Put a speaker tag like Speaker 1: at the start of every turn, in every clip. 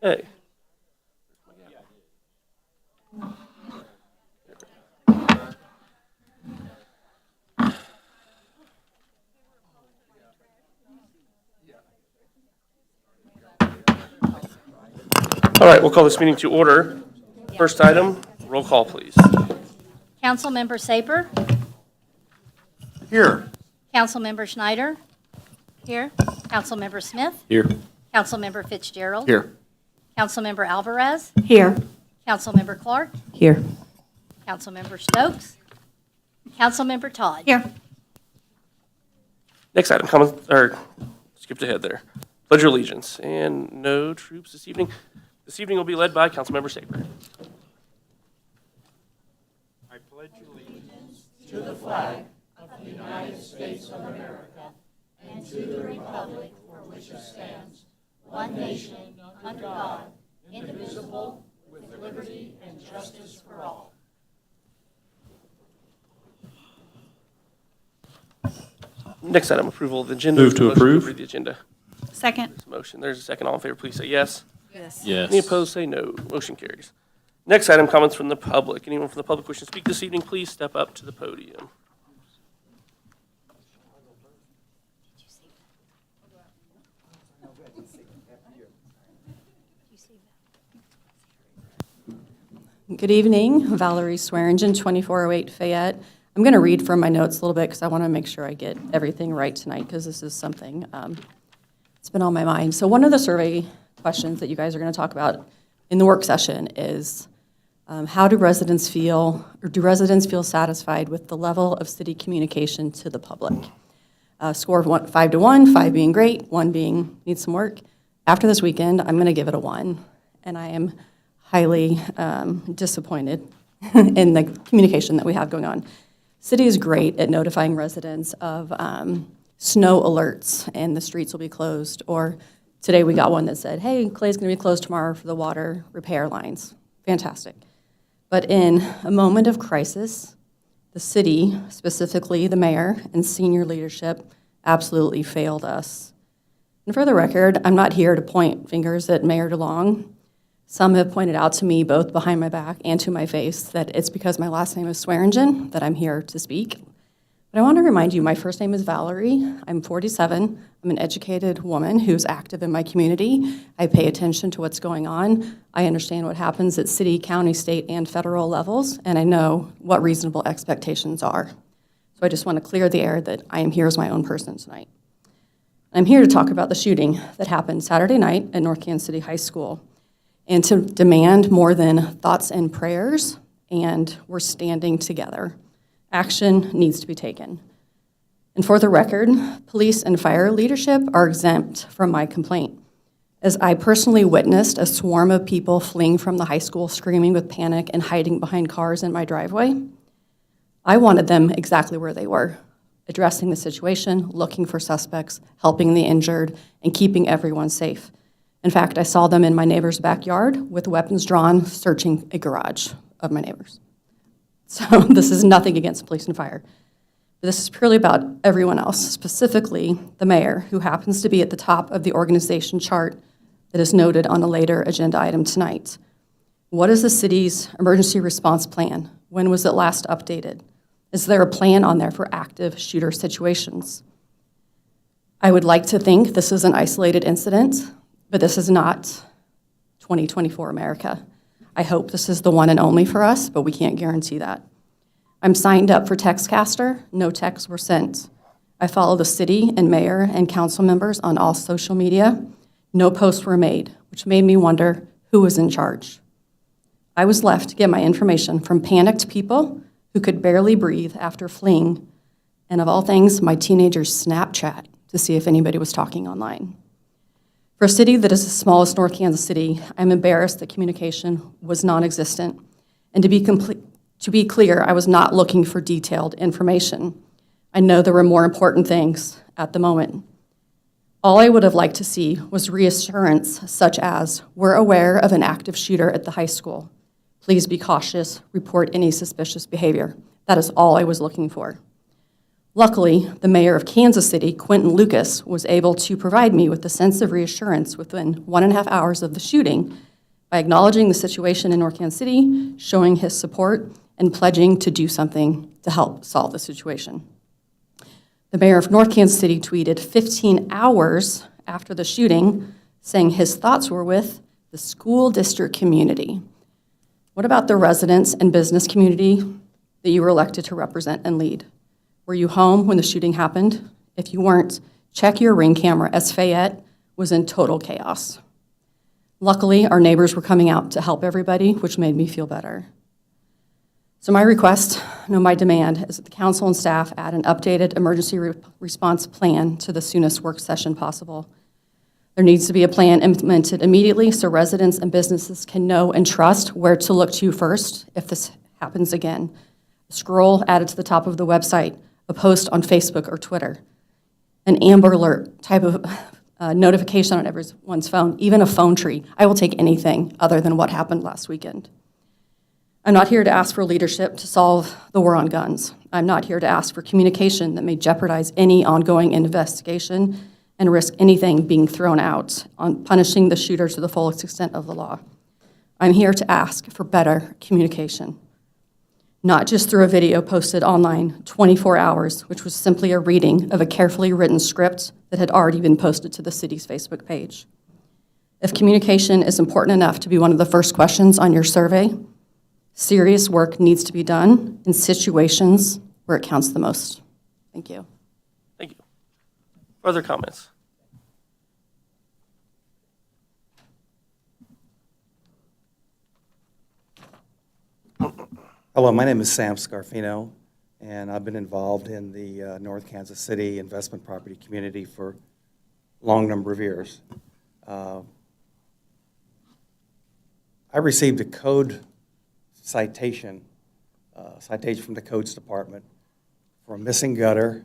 Speaker 1: Hey. All right, we'll call this meeting to order. First item, roll call, please.
Speaker 2: Councilmember Saper,
Speaker 3: Here.
Speaker 2: Councilmember Schneider. Here. Councilmember Smith,
Speaker 3: Here.
Speaker 2: Councilmember Fitzgerald.
Speaker 3: Here.
Speaker 2: Councilmember Alvarez,
Speaker 4: Here.
Speaker 2: Councilmember Clark,
Speaker 4: Here.
Speaker 2: Councilmember Stokes, Councilmember Todd.
Speaker 4: Here.
Speaker 1: Next item, skipped ahead there. Pledge of allegiance, and no troops this evening. This evening will be led by Councilmember Saper.
Speaker 3: I pledge allegiance.
Speaker 1: Next item, approval of the agenda.
Speaker 3: Move to
Speaker 1: Motion
Speaker 3: approve.
Speaker 1: The agenda.
Speaker 4: Second.
Speaker 1: This motion, there's a second. All in favor, please say yes.
Speaker 4: Yes.
Speaker 1: Any opposed, say no. Motion carries. Next item, comments from the public. Anyone from the public wishing to speak this evening, please step up to the podium.
Speaker 4: Good evening, Valerie Swearingen, 2408 Fayette. I'm going to read from my notes a little bit because I want to make sure I get everything right tonight because this is something that's been on my mind. So one of the survey questions that you guys are going to talk about in the work session is how do residents feel, or do residents feel satisfied with the level of city communication to the public? Score of 5 to 1, 5 being great, 1 being needs some work. After this weekend, I'm going to give it a 1, and I am highly disappointed in the communication that we have going on. City is great at notifying residents of snow alerts and the streets will be closed. Or today we got one that said, hey, Clay's going to be closed tomorrow for the water repair lines. Fantastic. But in a moment of crisis, the city, specifically the mayor and senior leadership, absolutely failed us. And for the record, I'm not here to point fingers at Mayor DeLong. Some have pointed out to me, both behind my back and to my face, that it's because my last name is Swearingen that I'm here to speak. But I want to remind you, my first name is Valerie. I'm 47. I'm an educated woman who's active in my community. I pay attention to what's going on. I understand what happens at city, county, state, and federal levels, and I know what reasonable expectations are. So I just want to clear the air that I am here as my own person tonight. I'm here to talk about the shooting that happened Saturday night at North Kansas City High School, and to demand more than thoughts and prayers, and we're standing together. Action needs to be taken. And for the record, police and fire leadership are exempt from my complaint, as I personally witnessed a swarm of people fleeing from the high school, screaming with panic and hiding behind cars in my driveway. I wanted them exactly where they were, addressing the situation, looking for suspects, helping the injured, and keeping everyone safe. In fact, I saw them in my neighbor's backyard with weapons drawn, searching a garage of my neighbors. So this is nothing against police and fire. This is purely about everyone else, specifically the mayor, who happens to be at the top of the organization chart that is noted on a later agenda item tonight. What is the city's emergency response plan? When was it last updated? Is there a plan on there for active shooter situations? I would like to think this is an isolated incident, but this is not 2024 America. I hope this is the one and only for us, but we can't guarantee that. I'm signed up for Textcaster. No texts were sent. I follow the city and mayor and council members on all social media. No posts were made, which made me wonder who was in charge. I was left to get my information from panicked people who could barely breathe after fleeing, and of all things, my teenager's Snapchat to see if anybody was talking online. For a city that is as small as North Kansas City, I'm embarrassed that communication was non-existent. And to be clear, I was not looking for detailed information. I know there were more important things at the moment. All I would have liked to see was reassurance such as, we're aware of an active shooter at the high school. Please be cautious, report any suspicious behavior. That is all I was looking for. Luckily, the mayor of Kansas City, Quentin Lucas, was able to provide me with a sense of reassurance within 1.5 hours of the shooting by acknowledging the situation in North Kansas City, showing his support, and pledging to do something to help solve the situation. The mayor of North Kansas City tweeted 15 hours after the shooting, saying his thoughts were with the school district community. What about the residents and business community that you were elected to represent and lead? Were you home when the shooting happened? If you weren't, check your Ring camera, as Fayette was in total chaos. Luckily, our neighbors were coming out to help everybody, which made me feel better. So my request, no, my demand, is that the council and staff add an updated emergency response plan to the soonest work session possible. There needs to be a plan implemented immediately so residents and businesses can know and trust where to look to first if this happens again. A scroll added to the top of the website, a post on Facebook or Twitter, an Amber Alert type of notification on everyone's phone, even a phone tree. I will take anything other than what happened last weekend. I'm not here to ask for leadership to solve the war on guns. I'm not here to ask for communication that may jeopardize any ongoing investigation and risk anything being thrown out on punishing the shooter to the fullest extent of the law. I'm here to ask for better communication, not just through a video posted online 24 hours, which was simply a reading of a carefully written script that had already been posted to the city's Facebook page. If communication is important enough to be one of the first questions on your survey, serious work needs to be done in situations where it counts the most. Thank you.
Speaker 1: Thank you. Further comments?
Speaker 3: Hello, my name is Sam Scarfino, and I've been involved in the North Kansas City investment property community for a long number of years. I received a code citation from the codes department for a missing gutter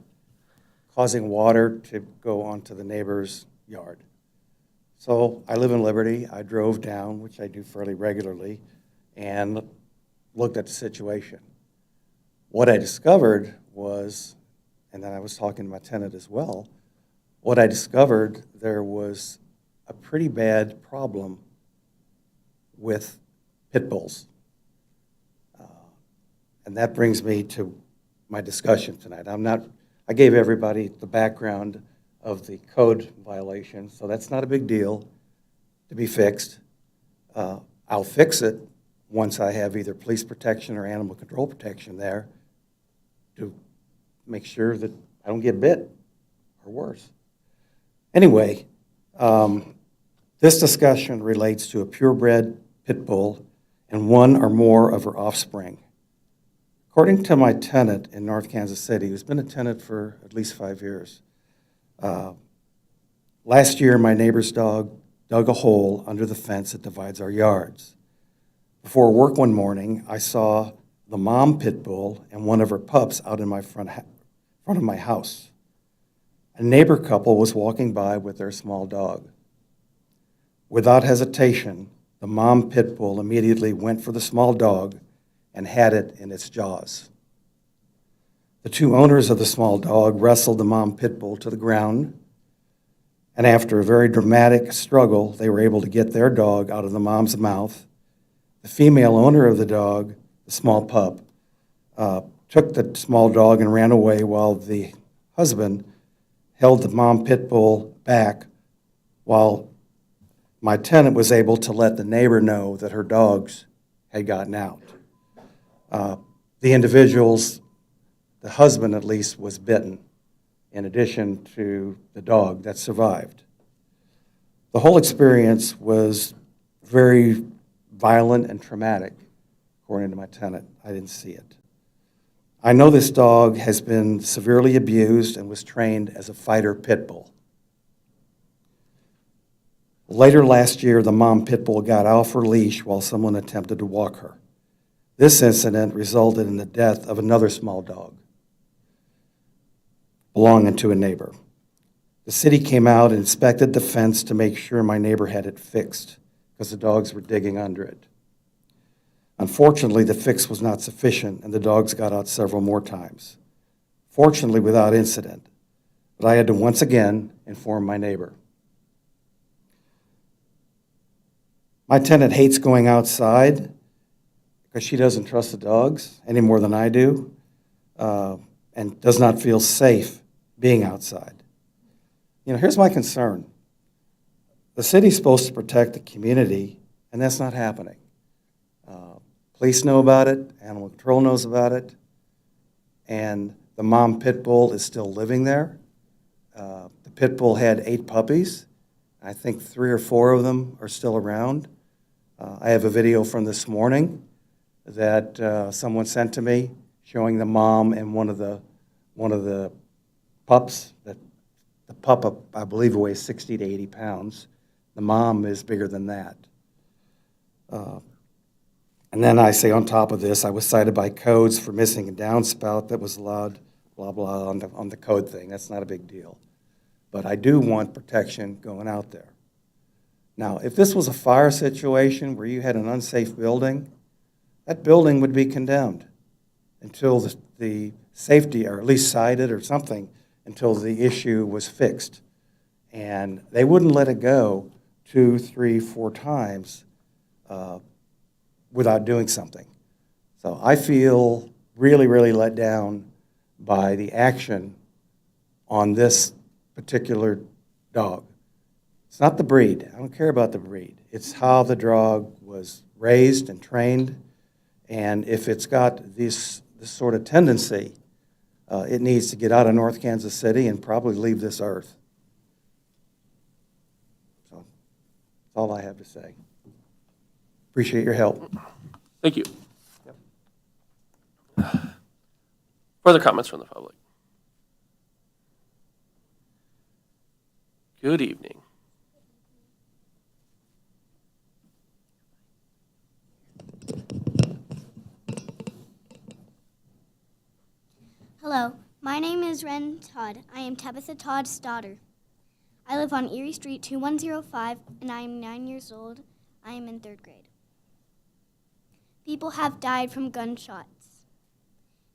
Speaker 3: causing water to go onto the neighbor's yard. So I live in Liberty. I drove down, which I do fairly regularly, and looked at the situation. What I discovered was, and then I was talking to my tenant as well, what I discovered, there was a pretty bad problem with pit bulls. And that brings me to my discussion tonight. I gave everybody the background of the code violation, so that's not a big deal to be fixed. I'll fix it once I have either police protection or animal control protection there to make sure that I don't get bit or worse. Anyway, this discussion relates to a purebred pit bull and one or more of her offspring. According to my tenant in North Kansas City, who's been a tenant for at least 5 years, last year my neighbor's dog dug a hole under the fence that divides our yards. Before work one morning, I saw the mom pit bull and one of her pups out in my front of my house. A neighbor couple was walking by with their small dog. Without hesitation, the mom pit bull immediately went for the small dog and had it in its jaws. The two owners of the small dog wrestled the mom pit bull to the ground, and after a very dramatic struggle, they were able to get their dog out of the mom's mouth. The female owner of the dog, the small pup, took the small dog and ran away while the husband held the mom pit bull back while my tenant was able to let the neighbor know that her dogs had gotten out. The individuals, the husband at least, was bitten, in addition to the dog that survived. The whole experience was very violent and traumatic, according to my tenant. I didn't see it. I know this dog has been severely abused and was trained as a fighter pit bull. Later last year, the mom pit bull got off her leash while someone attempted to walk her. This incident resulted in the death of another small dog belonging to a neighbor. The city came out and inspected the fence to make sure my neighbor had it fixed because the dogs were digging under it. Unfortunately, the fix was not sufficient and the dogs got out several more times. fortunately without incident. But I had to once again inform my neighbor. My tenant hates going outside because she doesn't trust the dogs any more than I do, and does not feel safe being outside. You know, here's my concern. The city's supposed to protect the community, and that's not happening. Police know about it, animal control knows about it, and the mom pit bull is still living there. The pit bull had 8 puppies. I think 3 or 4 of them are still around. I have a video from this morning that someone sent to me showing the mom and one of the pups. That the pup, I believe, weighs 60 to 80 pounds. The mom is bigger than that. And then I say on top of this, I was cited by codes for missing a downspout that was allowed, blah, blah, on the code thing. That's not a big deal. But I do want protection going out there. Now, if this was a fire situation where you had an unsafe building, that building would be condemned until the safety, or at least cited or something, until the issue was fixed. And they wouldn't let it go 2, 3, 4 times without doing something. So I feel really, really let down by the action on this particular dog. It's not the breed. I don't care about the breed. It's how the dog was raised and trained. And if it's got this sort of tendency, it needs to get out of North Kansas City and probably leave this earth. So that's all I have to say. Appreciate your help.
Speaker 1: Thank you. Further comments from the public? Good evening.
Speaker 5: Hello, my name is Ren Todd. I am Tabitha Todd's daughter. I live on Erie Street 2105, and I am 9 years old. I am in 3rd grade. People have died from gunshots,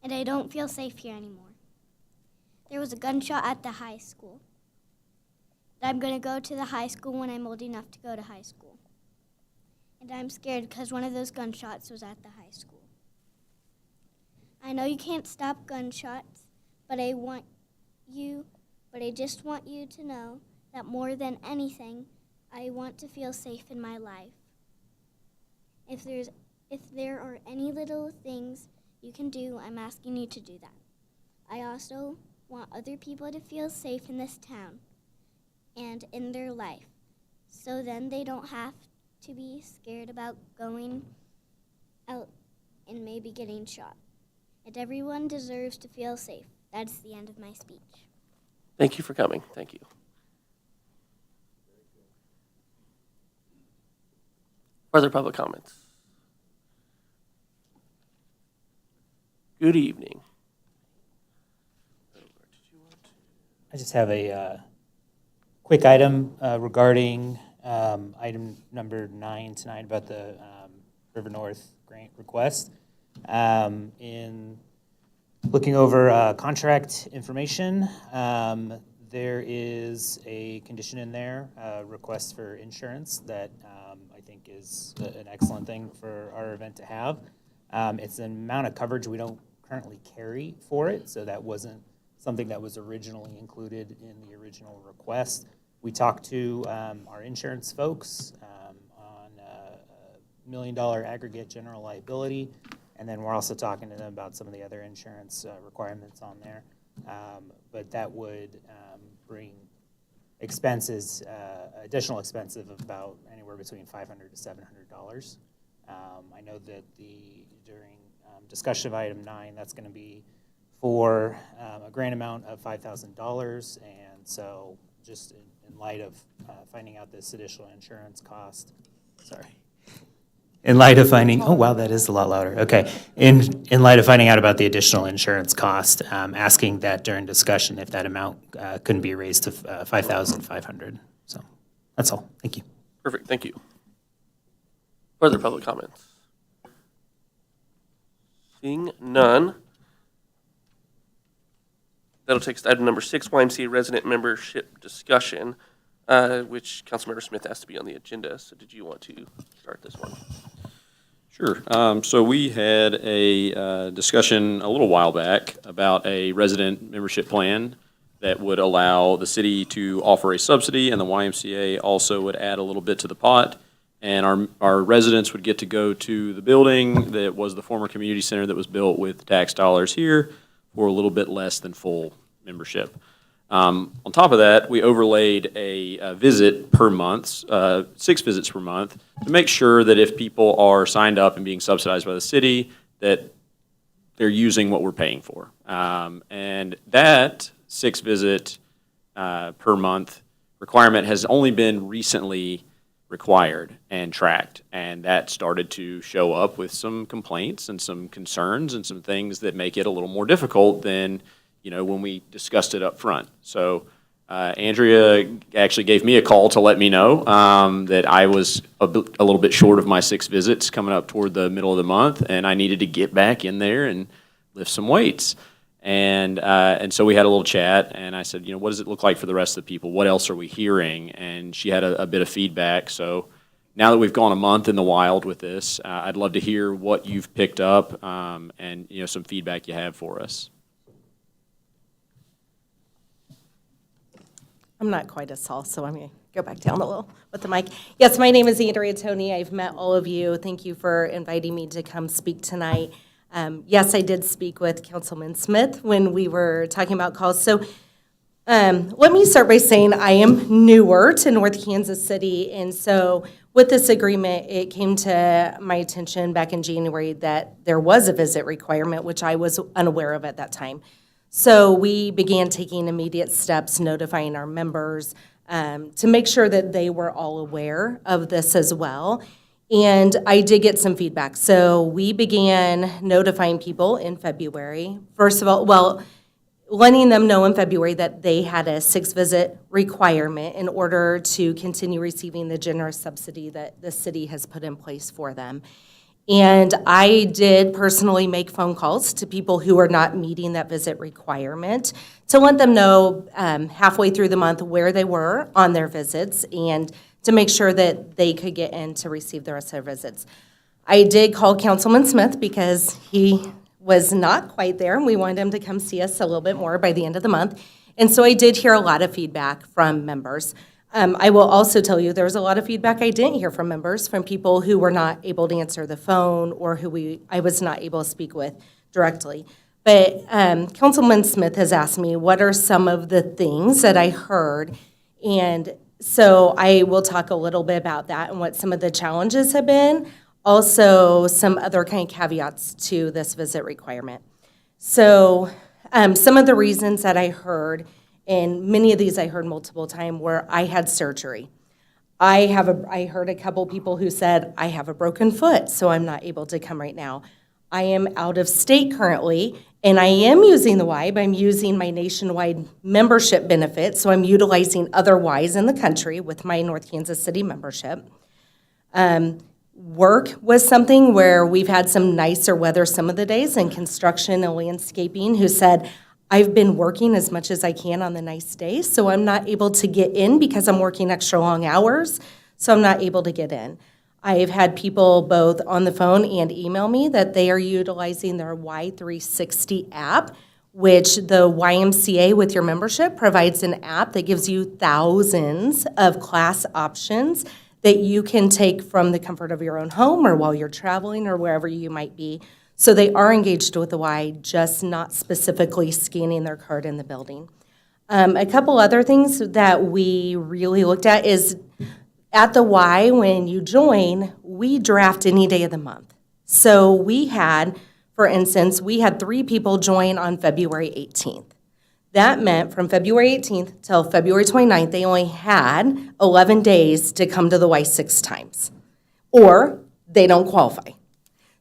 Speaker 5: and I don't feel safe here anymore. There was a gunshot at the high school. I'm going to go to the high school when I'm old enough to go to high school. And I'm scared because one of those gunshots was at the high school. I know you can't stop gunshots, but I just want you to know that more than anything, I want to feel safe in my life. If there are any little things you can do, I'm asking you to do that. I also want other people to feel safe in this town and in their life, so then they don't have to be scared about going out and maybe getting shot. And everyone deserves to feel safe. That's the end of my speech.
Speaker 1: Thank you for coming. Thank you. Further public comments? Good evening.
Speaker 6: I just have a quick item regarding item number 9 tonight about the River North grant request. In looking over contract information, there is a condition in there, request for insurance that I think is an excellent thing for our event to have. It's an amount of coverage we don't currently carry for it, so that wasn't something that was originally included in the original request. We talked to our insurance folks on $1 million aggregate general liability, and then we're also talking to them about some of the other insurance requirements on there. But that would bring expenses, additional expenses of about anywhere between $500 to $700. I know that during discussion of item 9, that's going to be for a grant amount of $5,000, and so just in light of finding out this additional insurance cost, in light of finding, oh wow, that is a lot louder. Okay, in light of finding out about the additional insurance cost, asking that during discussion if that amount couldn't be raised to $5,500. So that's all. Thank you.
Speaker 1: Perfect. Thank you. Further public comments? Seeing none. That'll take us to item number 6, YMCA resident membership discussion, which Councilmember Smith asked to be on the agenda. So did you want to start this one?
Speaker 7: Sure. So we had a discussion a little while back about a resident membership plan that would allow the city to offer a subsidy, and the YMCA also would add a little bit to the pot. And our residents would get to go to the building that was the former community center that was built with tax dollars here for a little bit less than full membership. On top of that, we overlaid a visit per month, 6 visits per month, to make sure that if people are signed up and being subsidized by the city, that they're using what we're paying for. And that 6 visit per month requirement has only been recently required and tracked, and that started to show up with some complaints and some concerns and some things that make it a little more difficult than when we discussed it up front. So Andrea actually gave me a call to let me know that I was a little bit short of my 6 visits coming up toward the middle of the month, and I needed to get back in there and lift some weights. And so we had a little chat, and I said, what does it look like for the rest of the people? What else are we hearing? And she had a bit of feedback. So now that we've gone a month in the wild with this, I'd love to hear what you've picked up and some feedback you have for us.
Speaker 8: I'm not quite as tall, so I'm going to go back down a little with the mic. Yes, my name is Andrea Toney. I've met all of you. Thank you for inviting me to come speak tonight. Yes, I did speak with Councilman Smith when we were talking about calls. So let me start by saying I am newer to North Kansas City, and so with this agreement, it came to my attention back in January that there was a visit requirement, which I was unaware of at that time. So we began taking immediate steps, notifying our members to make sure that they were all aware of this as well. And I did get some feedback. So we began notifying people in February. First of all, letting them know in February that they had a 6-visit requirement in order to continue receiving the generous subsidy that the city has put in place for them. And I did personally make phone calls to people who are not meeting that visit requirement to let them know halfway through the month where they were on their visits and to make sure that they could get in to receive the rest of their visits. I did call Councilman Smith because he was not quite there, and we wanted him to come see us a little bit more by the end of the month. And so I did hear a lot of feedback from members. I will also tell you there was a lot of feedback I didn't hear from members, from people who were not able to answer the phone or who I was not able to speak with directly. But Councilman Smith has asked me what are some of the things that I heard, and so I will talk a little bit about that and what some of the challenges have been, also some other kind of caveats to this visit requirement. So some of the reasons that I heard, and many of these I heard multiple times, were I had surgery. I heard a couple people who said, I have a broken foot, so I'm not able to come right now. I am out of state currently, and I am using the Y, but I'm using my nationwide membership benefit, so I'm utilizing other Ys in the country with my North Kansas City membership. Work was something where we've had some nicer weather some of the days, and construction and landscaping who said, I've been working as much as I can on the nice days, so I'm not able to get in because I'm working extra long hours, so I'm not able to get in. I've had people both on the phone and email me that they are utilizing their Y360 app, which the YMCA with your membership provides an app that gives you thousands of class options that you can take from the comfort of your own home or while you're traveling or wherever you might be. So they are engaged with the Y, just not specifically scanning their card in the building. A couple other things that we really looked at is at the Y, when you join, we draft any day of the month. So we had, for instance, 3 people join on February 18th. That meant from February 18th till February 29th, they only had 11 days to come to the Y 6 times, or they don't qualify.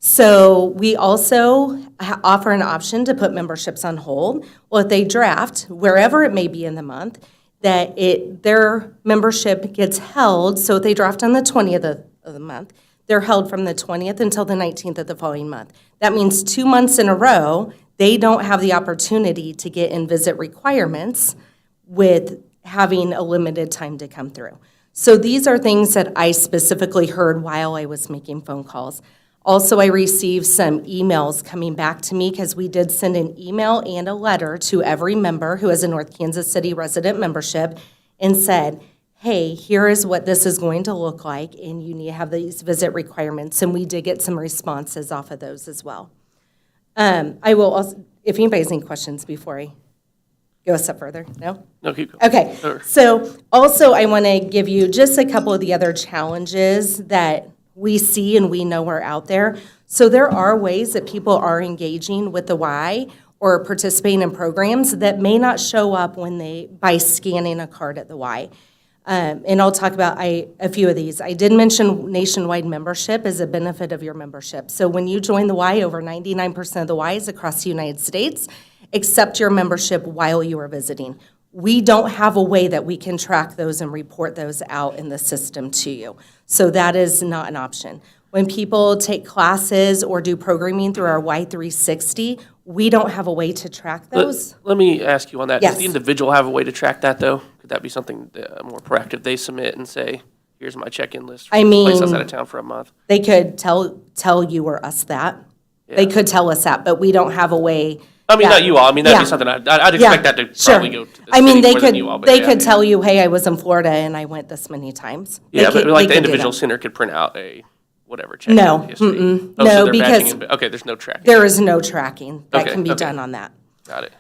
Speaker 8: So we also offer an option to put memberships on hold. Well, if they draft, wherever it may be in the month, that their membership gets held, so if they draft on the 20th of the month, they're held from the 20th until the 19th of the following month. That means 2 months in a row, they don't have the opportunity to get in-visit requirements with having a limited time to come through. So these are things that I specifically heard while I was making phone calls. Also, I received some emails coming back to me because we did send an email and a letter to every member who has a North Kansas City resident membership and said, hey, here is what this is going to look like, and you need to have these visit requirements. And we did get some responses off of those as well. I will also, if anybody has any questions before I go a step further, no?
Speaker 1: No, keep going.
Speaker 8: Okay,
Speaker 1: Sure.
Speaker 8: so also I want to give you just a couple of the other challenges that we see and we know are out there. So there are ways that people are engaging with the Y or participating in programs that may not show up by scanning a card at the Y. And I'll talk about a few of these. I did mention nationwide membership as a benefit of your membership. So when you join the Y, over 99% of the Ys across the United States accept your membership while you are visiting. We don't have a way that we can track those and report those out in the system to you. So that is not an option. When people take classes or do programming through our Y360, we don't have a way to track those.
Speaker 1: Let me ask you on that. Does
Speaker 8: Yes.
Speaker 1: the individual have a way to track that, though? Could that be something more proactive? They submit and say, here's my check-in list for
Speaker 8: I
Speaker 1: the place I was
Speaker 8: mean-
Speaker 1: out of town for a month.
Speaker 8: They could tell you or us that. They
Speaker 1: Yeah.
Speaker 8: could tell us that, but we don't have a way.
Speaker 1: I mean,
Speaker 8: that-
Speaker 1: not you all. I mean, that'd
Speaker 8: Yeah.
Speaker 1: be something I'd
Speaker 8: Yeah,
Speaker 1: expect that to
Speaker 8: sure.
Speaker 1: probably go to the
Speaker 8: I mean,
Speaker 1: city
Speaker 8: they
Speaker 1: more
Speaker 8: could,
Speaker 1: than you all. But
Speaker 8: they
Speaker 1: yeah.
Speaker 8: could tell you, hey, I was in Florida and I went this many times. They
Speaker 1: Yeah,
Speaker 8: could-
Speaker 1: but like
Speaker 8: they
Speaker 1: the
Speaker 8: could do
Speaker 1: individual
Speaker 8: that.
Speaker 1: center could print out a whatever check-in
Speaker 8: No,
Speaker 1: history.
Speaker 8: mm-mm.
Speaker 1: Oh, so
Speaker 8: No,
Speaker 1: they're
Speaker 8: because
Speaker 1: batching okay, there's no tracking.
Speaker 8: There is no tracking that
Speaker 1: Okay,
Speaker 8: can be
Speaker 1: okay.
Speaker 8: done on that.
Speaker 1: Got it.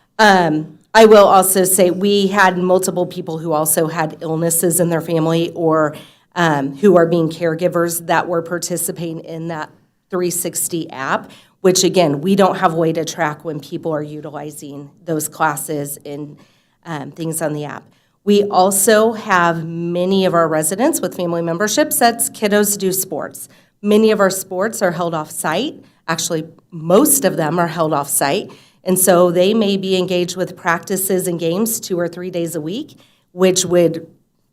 Speaker 8: I will also say, we had multiple people who also had illnesses in their family or who are being caregivers that were participating in that 360 app, which again, we don't have a way to track when people are utilizing those classes and things on the app. We also have many of our residents with family memberships that's kiddos do sports. Many of our sports are held off-site. Actually, most of them are held off-site. And so they may be engaged with practices and games 2 or 3 days a week, which would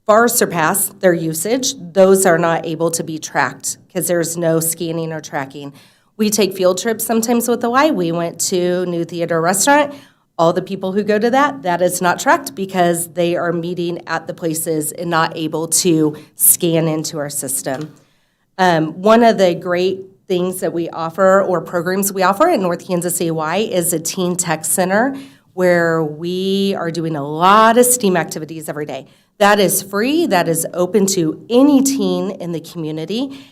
Speaker 8: far surpass their usage. Those are not able to be tracked because there's no scanning or tracking. We take field trips sometimes with the Y. We went to New Theater Restaurant. All the people who go to that is not tracked because they are meeting at the places and not able to scan into our system. One of the great things that we offer or programs we offer at North Kansas City Y is a Teen Tech Center where we are doing a lot of STEAM activities every day. That is free, that is open to any teen in the community.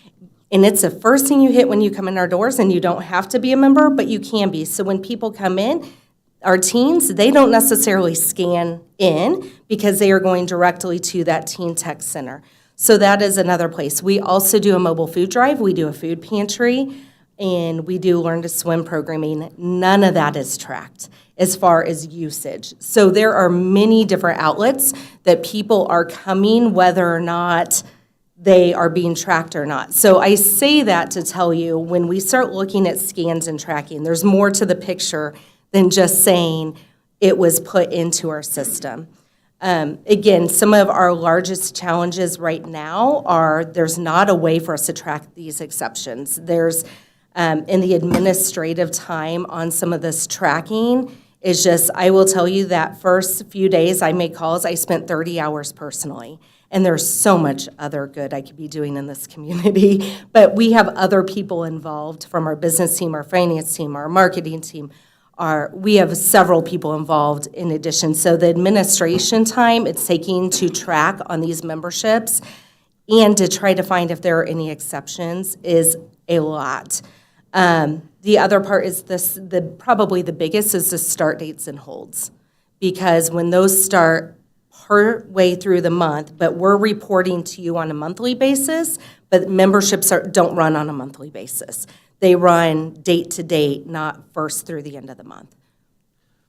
Speaker 8: And it's the first thing you hit when you come in our doors, and you don't have to be a member, but you can be. So when people come in, our teens, they don't necessarily scan in because they are going directly to that Teen Tech Center. So that is another place. We also do a mobile food drive. We do a food pantry, and we do learn to swim programming. None of that is tracked as far as usage. So there are many different outlets that people are coming, whether or not they are being tracked or not. So I say that to tell you, when we start looking at scans and tracking, there's more to the picture than just saying it was put into our system. Again, some of our largest challenges right now are there's not a way for us to track these exceptions. There's, in the administrative time on some of this tracking, is just, I will tell you that first few days I made calls, I spent 30 hours personally. And there's so much other good I could be doing in this community. But we have other people involved from our business team, our finance team, our marketing team. We have several people involved in addition. So the administration time it's taking to track on these memberships and to try to find if there are any exceptions is a lot. The other part is probably the biggest is the start dates and holds. Because when those start partway through the month, but we're reporting to you on a monthly basis, but memberships don't run on a monthly basis. They run date to date, not first through the end of the month.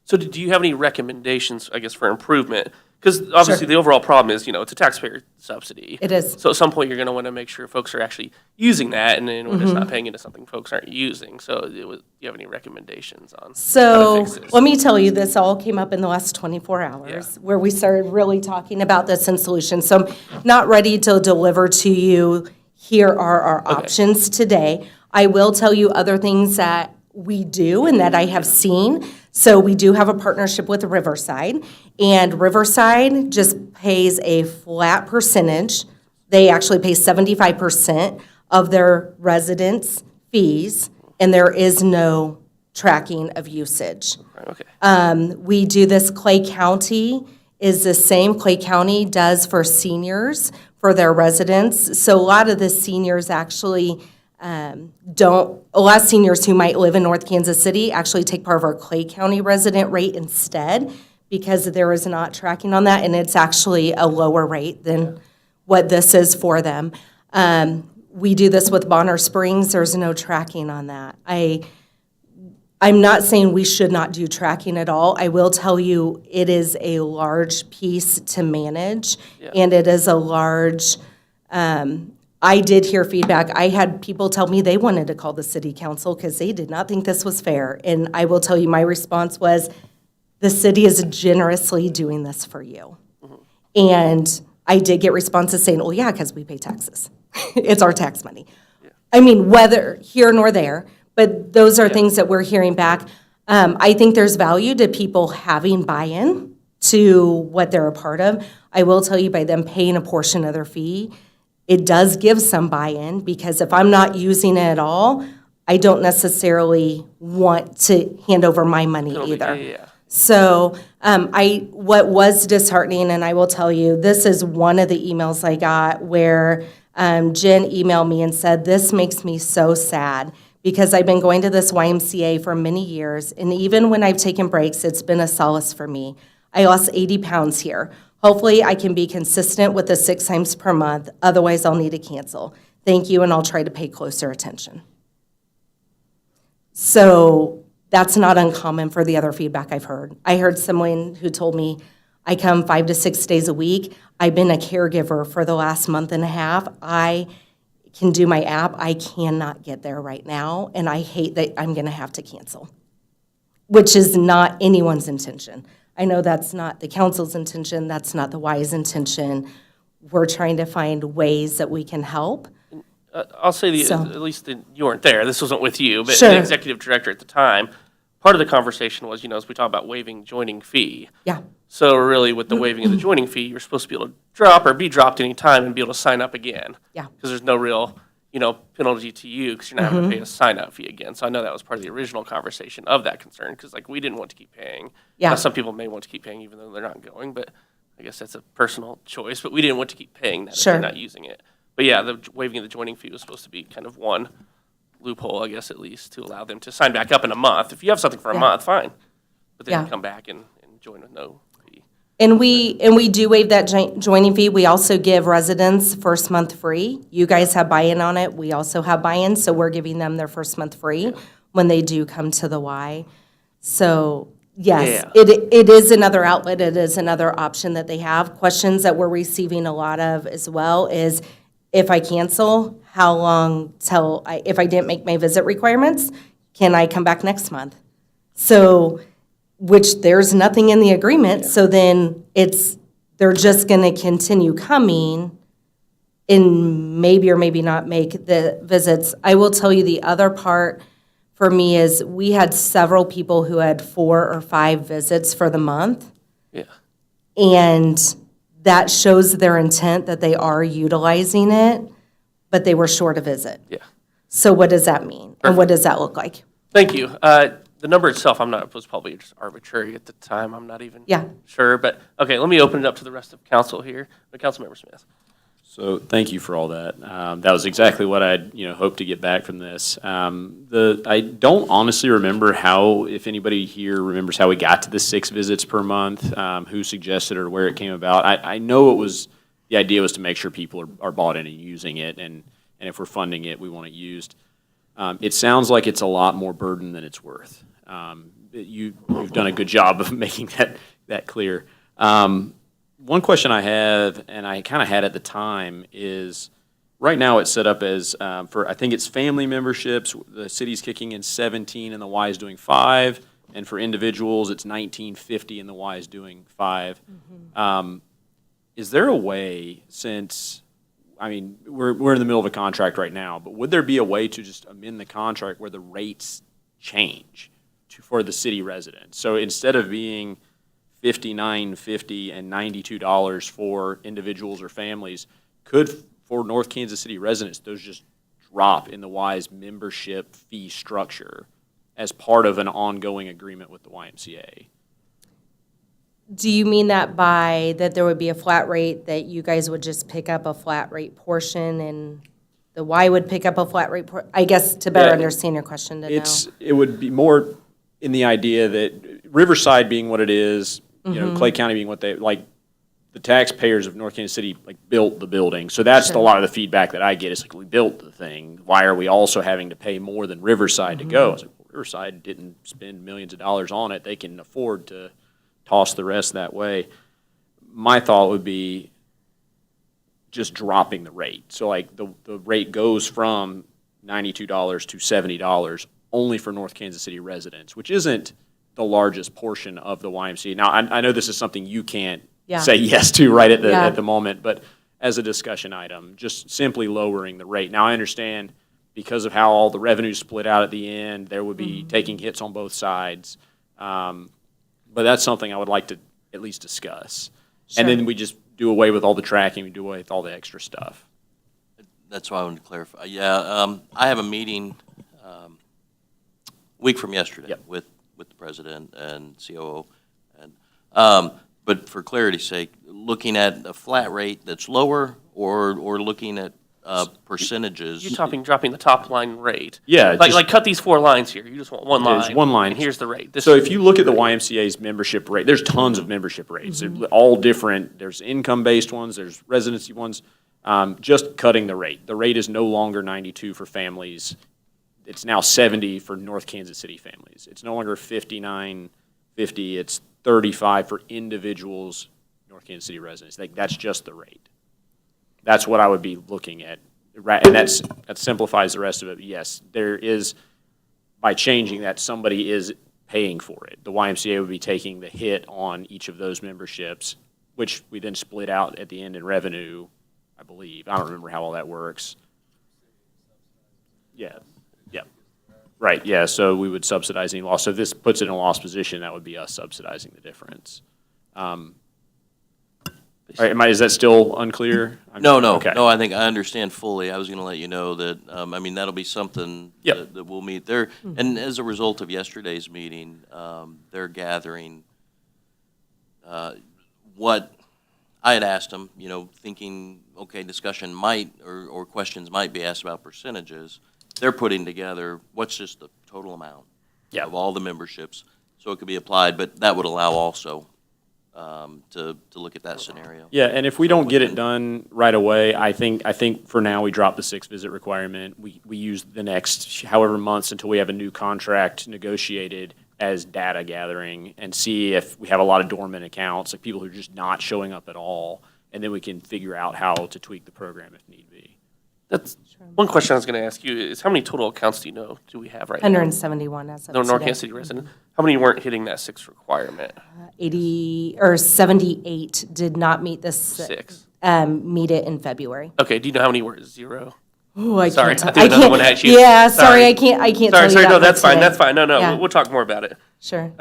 Speaker 1: So do you have any recommendations, I guess, for improvement? Because obviously the overall problem is, it's a taxpayer subsidy.
Speaker 8: It is.
Speaker 1: So at some point, you're going to want to make sure folks are actually using that, and then when it's not paying into something folks aren't using. So do you have any recommendations on how
Speaker 8: So
Speaker 1: to fix this?
Speaker 8: let me tell you, this all came up in the last 24 hours where we started really talking about this and solutions. So I'm not ready to deliver to you, here are our options today. I will tell you other things that we do and that I have seen. So we do have a partnership with Riverside, and Riverside just pays a flat percentage. They actually pay 75% of their residents' fees, and there is no tracking of usage.
Speaker 1: Right, okay.
Speaker 8: We do this, Clay County is the same. Clay County does for seniors, for their residents. So a lot of the seniors actually a lot of seniors who might live in North Kansas City actually take part of our Clay County resident rate instead, because there is not tracking on that, and it's actually a lower rate than what this is for them. We do this with Bonner Springs. There's no tracking on that. I'm not saying we should not do tracking at all. I will tell you, it is a large piece to manage, and it is a large, I did hear feedback. I had people tell me they wanted to call the city council because they did not think this was fair. And I will tell you, my response was, the city is generously doing this for you. And I did get responses saying, oh yeah, because we pay taxes. It's our tax money. I mean, whether here nor there, but those are things that we're hearing back. I think there's value to people having buy-in to what they're a part of. I will tell you, by them paying a portion of their fee, it does give some buy-in, because if I'm not using it at all, I don't necessarily want to hand over my money either.
Speaker 1: Yeah.
Speaker 8: So what was disheartening, and I will tell you, this is one of the emails I got where Jen emailed me and said, this makes me so sad, because I've been going to this YMCA for many years, and even when I've taken breaks, it's been a solace for me. I lost 80 pounds here. Hopefully, I can be consistent with the 6 times per month. Otherwise, I'll need to cancel. Thank you, and I'll try to pay closer attention. So that's not uncommon for the other feedback I've heard. I heard someone who told me, I come 5 to 6 days a week. I've been a caregiver for the last month and a half. I can do my app. I cannot get there right now, and I hate that I'm going to have to cancel, which is not anyone's intention. I know that's not the council's intention. That's not the Y's intention. We're trying to find ways that we can help.
Speaker 1: I'll say
Speaker 8: So-
Speaker 1: at least you weren't there. This wasn't with you, but
Speaker 8: Sure.
Speaker 1: the executive director at the time, part of the conversation was, as we talk about waiving joining fee.
Speaker 8: Yeah,
Speaker 1: So really, with the waiving of the joining fee, you're supposed to be able to drop or be dropped any time and be able to sign up again.
Speaker 8: Yeah.
Speaker 1: Because there's no real, penalty to you because you're not having to pay a sign-up fee again. So I know that was part of the original conversation of that concern, because we didn't want to keep paying.
Speaker 8: Yeah.
Speaker 1: Now, some people may want to keep paying even though they're not going, but I guess that's a personal choice. But we didn't want to keep paying that if
Speaker 8: Sure.
Speaker 1: they're not using it. But yeah, the waiving of the joining fee was supposed to be kind of one loophole, I guess, at least, to allow them to sign back up in a month. If you have something for a
Speaker 8: Yeah.
Speaker 1: month, fine. But then
Speaker 8: Yeah.
Speaker 1: come back and join with no fee.
Speaker 8: and we do waive that joining fee. We also give residents first month free. You guys have buy-in on it. We also have buy-in, so we're giving them their first month free when they do come to the Y. So, yes,
Speaker 1: Yeah.
Speaker 8: it is another outlet. It is another option that they have. Questions that we're receiving a lot of as well is, if I cancel, how long till if I didn't make my visit requirements, can I come back next month? So, which there's nothing in the agreement, so then they're just gonna continue coming and maybe or maybe not make the visits. I will tell you, the other part for me is, we had several people who had 4 or 5 visits for the month,
Speaker 1: Yeah.
Speaker 8: and that shows their intent that they are utilizing it, but they were short a visit.
Speaker 1: Yeah.
Speaker 8: So what does that mean? And what does that look like?
Speaker 1: Thank you. The number itself, was probably just arbitrary at the time. I'm not even
Speaker 8: Yeah.
Speaker 1: sure. But, okay, let me open it up to the rest of council here. Councilmember Smith.
Speaker 7: So thank you for all that. That was exactly what I'd hoped to get back from this. I don't honestly remember if anybody here remembers how we got to the 6 visits per month, who suggested it or where it came about. I know the idea was to make sure people are bought in and using it, and if we're funding it, we want it used. It sounds like it's a lot more burden than it's worth. You've done a good job of making that clear. One question I have, and I kind of had at the time, is right now it's set up as I think it's family memberships. The city's kicking in 17 and the Y is doing 5, and for individuals it's $19.50 and the Y is doing 5. Is there a way, since we're in the middle of a contract right now, but would there be a way to just amend the contract where the rates change for the city residents. So instead of being $59.50 and $92 for individuals or families, could, for North Kansas City residents, those just drop in the WISE membership fee structure as part of an ongoing agreement with the YMCA?
Speaker 8: Do you mean that by, that there would be a flat rate, that you guys would just pick up a flat rate portion and the Y would pick up a flat rate? I guess to better
Speaker 7: Yeah,
Speaker 8: understand your question to know.
Speaker 7: It would be more in the idea that Riverside being what it is, you know, Clay County being what they, like, the taxpayers of North Kansas City, like, built the building. So that's a lot of the feedback that I get is like, we built the thing. Why are we also having to pay more than Riverside to go? It's like, well, Riverside didn't spend millions of dollars on it. They can afford to toss the rest that way. My thought would be just dropping the rate. So like the rate goes from $92 to $70 only for North Kansas City residents, which isn't the largest portion of the YMCA. Now, I know this is something you can't say yes to right at the moment, but as a discussion item, just simply lowering the rate. Now, I understand because of how all the revenues split out at the end, there would be taking hits on both sides. But that's something I would like to at least discuss. And then we just do away with all the tracking, we do away with all the extra stuff.
Speaker 9: That's why I wanted to clarify. Yeah, I have a meeting week from yesterday with the president and COO. And, but for clarity's sake, looking at a flat rate that's lower or looking at percentages.
Speaker 1: You're dropping the top line rate.
Speaker 7: Yeah,
Speaker 1: Like cut these 4 lines here. You just want one
Speaker 7: There's
Speaker 1: line.
Speaker 7: one line.
Speaker 1: And here's the rate. This
Speaker 7: So
Speaker 1: is
Speaker 7: if you look at the YMCA's membership rate, there's tons of membership rates. They're all different. There's income-based ones, there's residency ones. Just cutting the rate. The rate is no longer 92 for families. It's now 70 for North Kansas City families. It's no longer 59.50. It's 35 for individuals, North Kansas City residents. Like, that's just the rate. That's what I would be looking at. Right, and that simplifies the rest of it. Yes, there is, by changing that, somebody is paying for it. The YMCA would be taking the hit on each of those memberships, which we then split out at the end in revenue, I believe. I don't remember how all that works. Yeah. Right, yeah, so we would subsidize any loss. So if this puts it in a loss position, that would be us subsidizing the difference. All right, is that still unclear?
Speaker 9: No,
Speaker 7: Okay.
Speaker 9: I think I understand fully. I was going to let you know that, I mean, that'll be something that we'll meet there. And as a result of yesterday's meeting, they're gathering what I had asked them, you know, thinking, okay, discussion might, or questions might be asked about percentages. They're putting together what's just the total amount of all the memberships, so it could be applied, but that would allow also to look at that scenario.
Speaker 7: Yeah, and if we don't get it done right away, I think for now we drop the 6-visit requirement. We use the next however months until we have a new contract negotiated as data gathering and see if we have a lot of dormant accounts, like people who are just not showing up at all, and then we can figure out how to tweak the program if need be.
Speaker 1: That's one question I was going to ask you is how many total accounts do we have right now?
Speaker 8: 171 as of
Speaker 1: No, North
Speaker 8: today.
Speaker 1: Kansas City resident. How many weren't hitting that 6 requirement?
Speaker 8: 80 or 78 did not meet this.
Speaker 1: 6.
Speaker 8: Meet it in February.
Speaker 1: Okay. Do you know how many were at 0?
Speaker 8: Oh, I
Speaker 1: Sorry,
Speaker 8: can't.
Speaker 1: I threw another one at you.
Speaker 8: Yeah, sorry,
Speaker 1: Sorry.
Speaker 8: I can't tell you
Speaker 1: Sorry.
Speaker 8: that
Speaker 1: No,
Speaker 8: one
Speaker 1: that's fine.
Speaker 8: today.
Speaker 1: That's fine. No,
Speaker 8: Yeah.
Speaker 1: we'll talk more about it.
Speaker 8: Sure.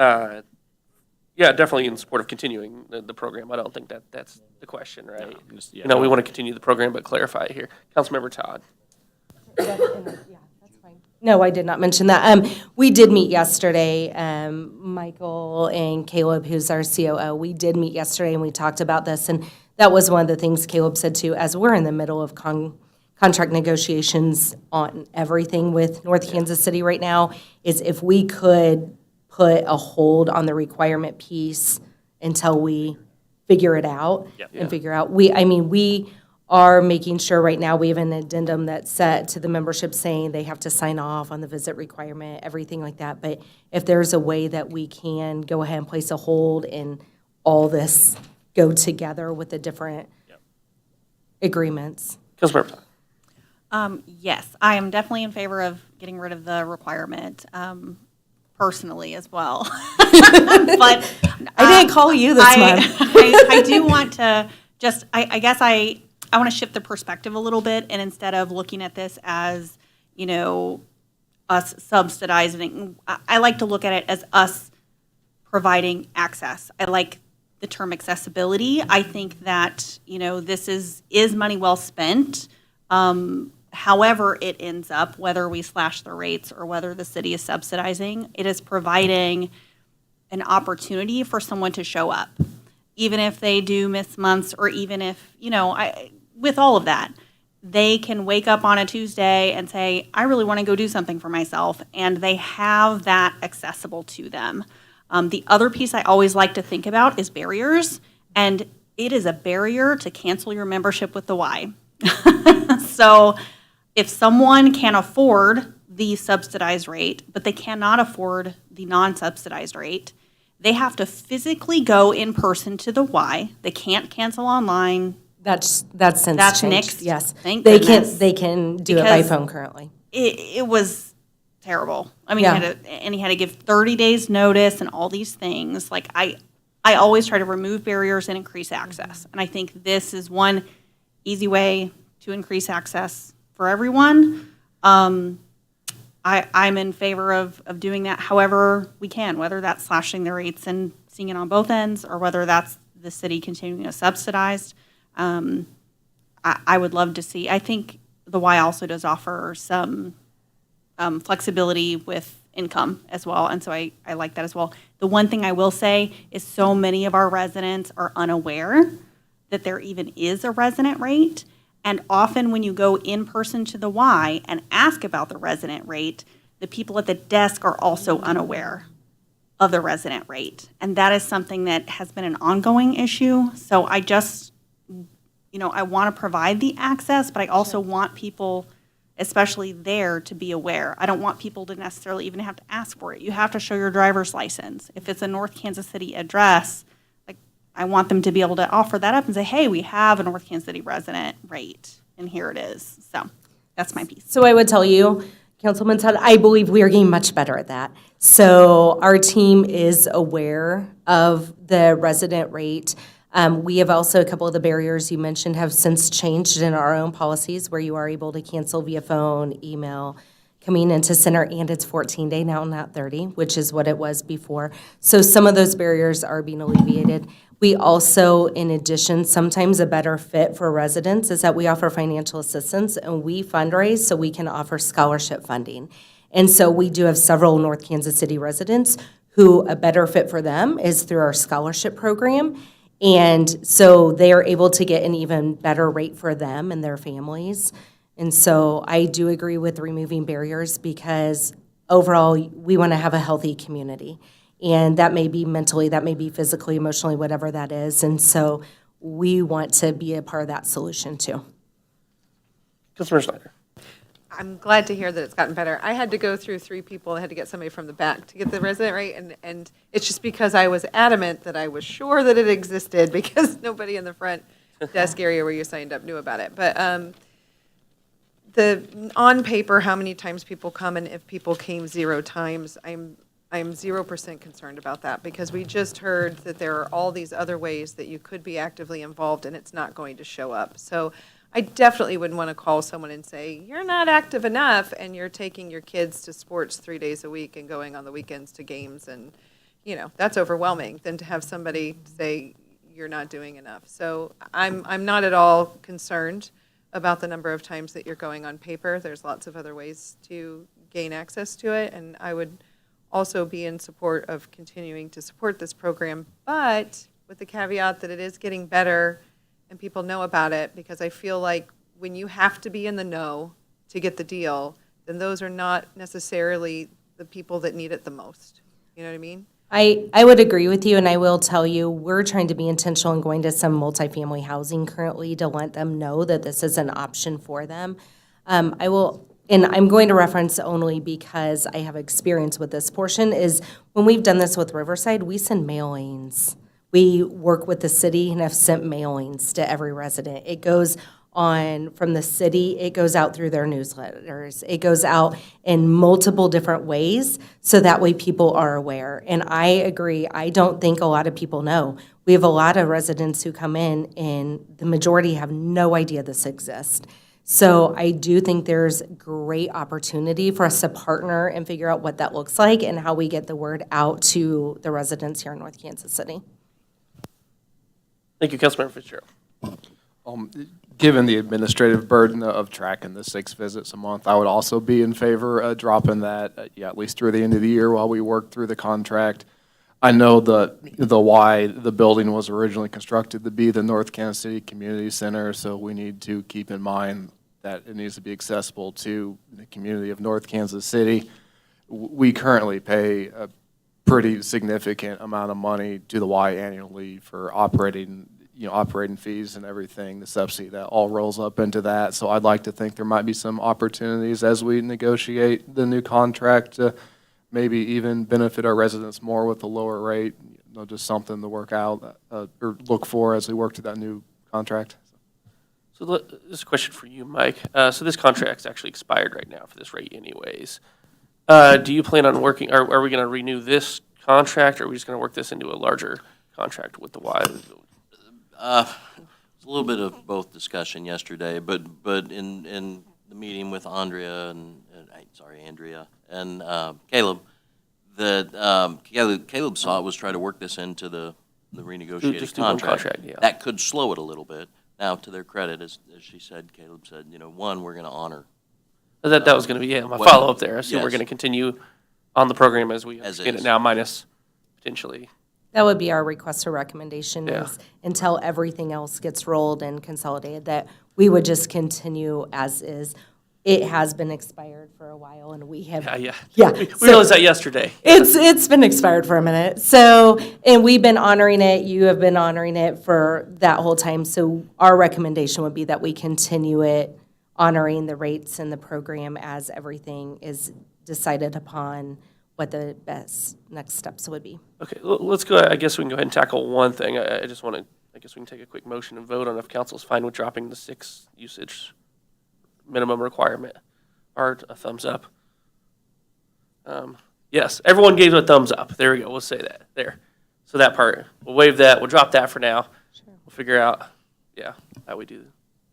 Speaker 1: Yeah, definitely in support of continuing the program. I don't think that's the question, right?
Speaker 7: Yeah.
Speaker 1: You know, we want to continue the program, but clarify it here. Councilmember Todd.
Speaker 8: No, I did not mention that. We did meet yesterday. Michael and Caleb, who's our COO, we did meet yesterday and we talked about this. And that was one of the things Caleb said too, as we're in the middle of contract negotiations on everything with North Kansas City right now, is if we could put a hold on the requirement piece until we figure it out and figure out, we are making sure right now we have an addendum that's set to the membership saying they have to sign off on the visit requirement, everything like that. But if there's a way that we can go ahead and place a hold and all this go together with the different agreements.
Speaker 1: Councilmember Todd.
Speaker 10: Yes, I am definitely in favor of getting rid of the requirement, personally as well. But
Speaker 8: I didn't call you this month.
Speaker 10: I do want to just, I guess I want to shift the perspective a little bit, and instead of looking at this as, you know, us subsidizing. I like to look at it as us providing access. I like the term accessibility. I think that, this is money well spent. However it ends up, whether we slash the rates or whether the city is subsidizing, it is providing an opportunity for someone to show up. Even if they do miss months, or even if, with all of that, they can wake up on a Tuesday and say, I really want to go do something for myself, and they have that accessible to them. The other piece I always like to think about is barriers, and it is a barrier to cancel your membership with the Y. So if someone can afford the subsidized rate, but they cannot afford the non-subsidized rate, they have to physically go in person to the Y. They can't cancel online.
Speaker 8: That's since
Speaker 10: That's
Speaker 8: changed.
Speaker 10: nixed.
Speaker 8: Yes.
Speaker 10: Thank
Speaker 8: They
Speaker 10: goodness.
Speaker 8: they can do it by
Speaker 10: Because
Speaker 8: phone currently.
Speaker 10: It was terrible. I mean,
Speaker 8: Yeah.
Speaker 10: he had to give 30 days notice and all these things. Like, I always try to remove barriers and increase access. And I think this is one easy way to increase access for everyone. I'm in favor of doing that however we can, whether that's slashing the rates and seeing it on both ends, or whether that's the city continuing to subsidize. I would love to see, I think the Y also does offer some flexibility with income as well, and so I like that as well. The one thing I will say is so many of our residents are unaware that there even is a resident rate, and often when you go in person to the Y and ask about the resident rate, the people at the desk are also unaware of the resident rate, and that is something that has been an ongoing issue. So I just, I want to provide the access, but I also want people, especially there, to be aware. I don't want people to necessarily even have to ask for it. You have to show your driver's license. If it's a North Kansas City address, I want them to be able to offer that up and say, hey, we have a North Kansas City resident rate, and here it is. So that's my piece.
Speaker 8: So I would tell you, Councilman Todd, I believe we are getting much better at that. So our team is aware of the resident rate. We have also, a couple of the barriers you mentioned have since changed in our own policies, where you are able to cancel via phone, email, coming into center, and it's 14-day now, not 30, which is what it was before. So some of those barriers are being alleviated. We also, in addition, sometimes a better fit for residents is that we offer financial assistance, and we fundraise so we can offer scholarship funding. And so we do have several North Kansas City residents who a better fit for them is through our scholarship program. And so they are able to get an even better rate for them and their families. And so I do agree with removing barriers, because overall, we want to have a healthy community. And that may be mentally, that may be physically, emotionally, whatever that is. And so we want to be a part of that solution too.
Speaker 1: Councilmember Snyder.
Speaker 11: I'm glad to hear that it's gotten better. I had to go through 3 people. I had to get somebody from the back to get the resident rate, and it's just because I was adamant that I was sure that it existed, because nobody in the front desk area where you signed up knew about it. But on paper, how many times people come, and if people came 0 times, I'm 0% concerned about that, because we just heard that there are all these other ways that you could be actively involved, and it's not going to show up. So I definitely wouldn't want to call someone and say, you're not active enough, and you're taking your kids to sports 3 days a week and going on the weekends to games, and, that's overwhelming, than to have somebody say, you're not doing enough. So I'm not at all concerned about the number of times that you're going on paper. There's lots of other ways to gain access to it, and I would also be in support of continuing to support this program, but with the caveat that it is getting better and people know about it, because I feel like when you have to be in the know to get the deal, then those are not necessarily the people that need it the most. You know what I mean?
Speaker 8: I would agree with you, and I will tell you, we're trying to be intentional in going to some multifamily housing currently to let them know that this is an option for them. And I'm going to reference only because I have experience with this portion, is when we've done this with Riverside, we send mailings. We work with the city and have sent mailings to every resident. It goes on from the city, it goes out through their newsletters. It goes out in multiple different ways, so that way people are aware. And I agree, I don't think a lot of people know. We have a lot of residents who come in, and the majority have no idea this exists. So I do think there's great opportunity for us to partner and figure out what that looks like and how we get the word out to the residents here in North Kansas City.
Speaker 1: Thank you, Councilmember Fitzgerald.
Speaker 12: Given the administrative burden of tracking the 6 visits a month, I would also be in favor of dropping that, at least through the end of the year while we work through the contract. I know the why the building was originally constructed to be the North Kansas City Community Center, so we need to keep in mind that it needs to be accessible to the community of North Kansas City. We currently pay a pretty significant amount of money to the Y annually for operating fees and everything, the subsidy that all rolls up into that. So I'd like to think there might be some opportunities as we negotiate the new contract to maybe even benefit our residents more with a lower rate, just something to work out or look for as we work to that new contract.
Speaker 1: So this is a question for you, Mike. So this contract's actually expired right now for this rate anyways. Do you plan on working, are we going to renew this contract, or are we just going to work this into a larger contract with the Y?
Speaker 9: It was a little bit of both discussion yesterday, but in the meeting with Andrea and Caleb, that Caleb saw it was try to work this into the renegotiated
Speaker 1: Just do one contract, yeah.
Speaker 9: That could slow it a little bit. Now, to their credit, as she said, Caleb said, one, we're going to honor.
Speaker 1: That was going to be my
Speaker 9: What-
Speaker 1: follow-up there. So we're
Speaker 9: yes.
Speaker 1: going to continue on the program as we
Speaker 9: As
Speaker 1: understand it
Speaker 9: is.
Speaker 1: now, minus potentially.
Speaker 8: That would be our request or recommendation
Speaker 1: Yeah.
Speaker 8: is until everything else gets rolled and consolidated, that we would just continue as is. It has been expired for a while and we have.
Speaker 1: Yeah.
Speaker 8: Yeah.
Speaker 1: We
Speaker 8: So-
Speaker 1: realized that yesterday.
Speaker 8: It's been expired for a minute. So, and we've been honoring it, you have been honoring it for that whole time. So our recommendation would be that we continue it, honoring the rates and the program as everything is decided upon, what the best next steps would be.
Speaker 1: Okay, let's go. I guess we can go ahead and tackle one thing. I just want to. I guess we can take a quick motion and vote on if council's fine with dropping the 6 usage minimum requirement, or a thumbs up. Yes, everyone gave a thumbs up. There we go. We'll say that there. So that part, we'll waive that. We'll drop that for now. We'll figure out, how we do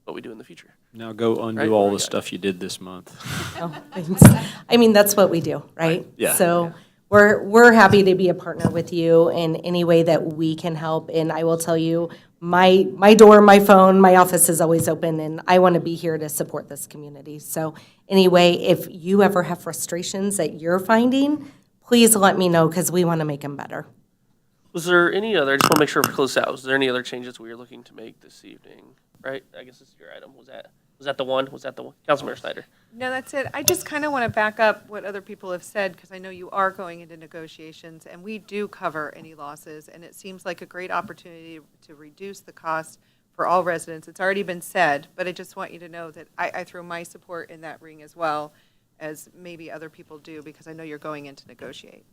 Speaker 1: what we do in the future.
Speaker 7: Now go undo
Speaker 1: Right,
Speaker 7: all
Speaker 1: where we
Speaker 7: the
Speaker 1: got
Speaker 7: stuff you did this month.
Speaker 8: Oh, thanks. I mean, that's what we do, right?
Speaker 7: Yeah.
Speaker 8: So we're happy to be a partner with you in any way that we can help. And I will tell you, my door, my phone, my office is always open, and I want to be here to support this community. So anyway, if you ever have frustrations that you're finding, please let me know, because we want to make them better.
Speaker 1: Was there any other? I just want to make sure we close out. Was there any other changes we were looking to make this evening? Right? I guess this is your item. Was that the one? Was that the one? Councilmember Snyder.
Speaker 11: No, that's it. I just kind of want to back up what other people have said, because I know you are going into negotiations, and we do cover any losses, and it seems like a great opportunity to reduce the cost for all residents. It's already been said, but I just want you to know that I throw my support in that ring as well, as maybe other people do, because I know you're going in to negotiate.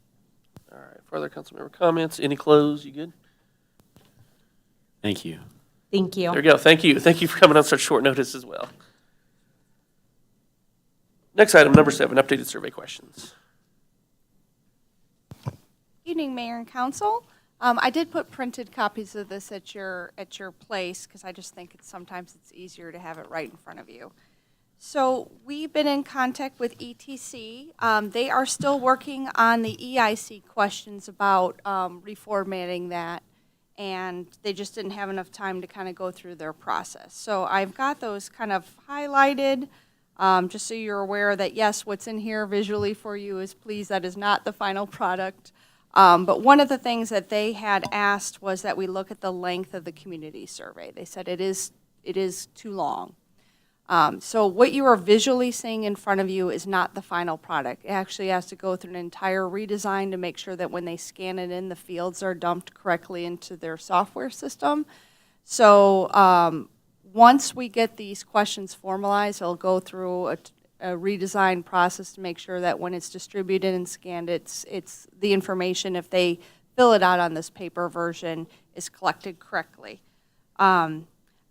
Speaker 1: All right. Further councilmember comments? Any close? You good?
Speaker 7: Thank you.
Speaker 8: Thank you.
Speaker 1: There we go. Thank you. Thank you for coming on such short notice as well. Next item, number 7, updated survey questions.
Speaker 10: Evening, Mayor and Council. I did put printed copies of this at your place, because I just think sometimes it's easier to have it right in front of you. So we've been in contact with ETC. They are still working on the EIC questions about reformatting that, and they just didn't have enough time to kind of go through their process. So I've got those kind of highlighted, just so you're aware that, yes, what's in here visually for you is, please, that is not the final product. But one of the things that they had asked was that we look at the length of the community survey. They said it is too long. So what you are visually seeing in front of you is not the final product. It actually has to go through an entire redesign to make sure that when they scan it in, the fields are dumped correctly into their software system. So once we get these questions formalized, it'll go through a redesign process to make sure that when it's distributed and scanned, it's the information, if they fill it out on this paper version, is collected correctly.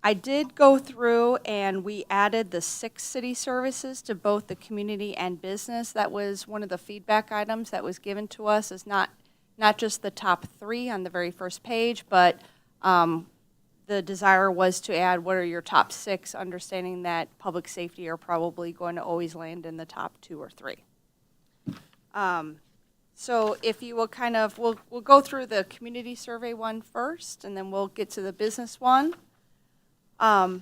Speaker 10: I did go through and we added the 6 city services to both the community and business. That was one of the feedback items that was given to us, is not just the top 3 on the very first page, but
Speaker 13: the desire was to add, what are your top 6, understanding that public safety are probably going to always land in the top 2 or 3. So if you will kind of, we'll go through the community survey one first, and then we'll get to the business one. A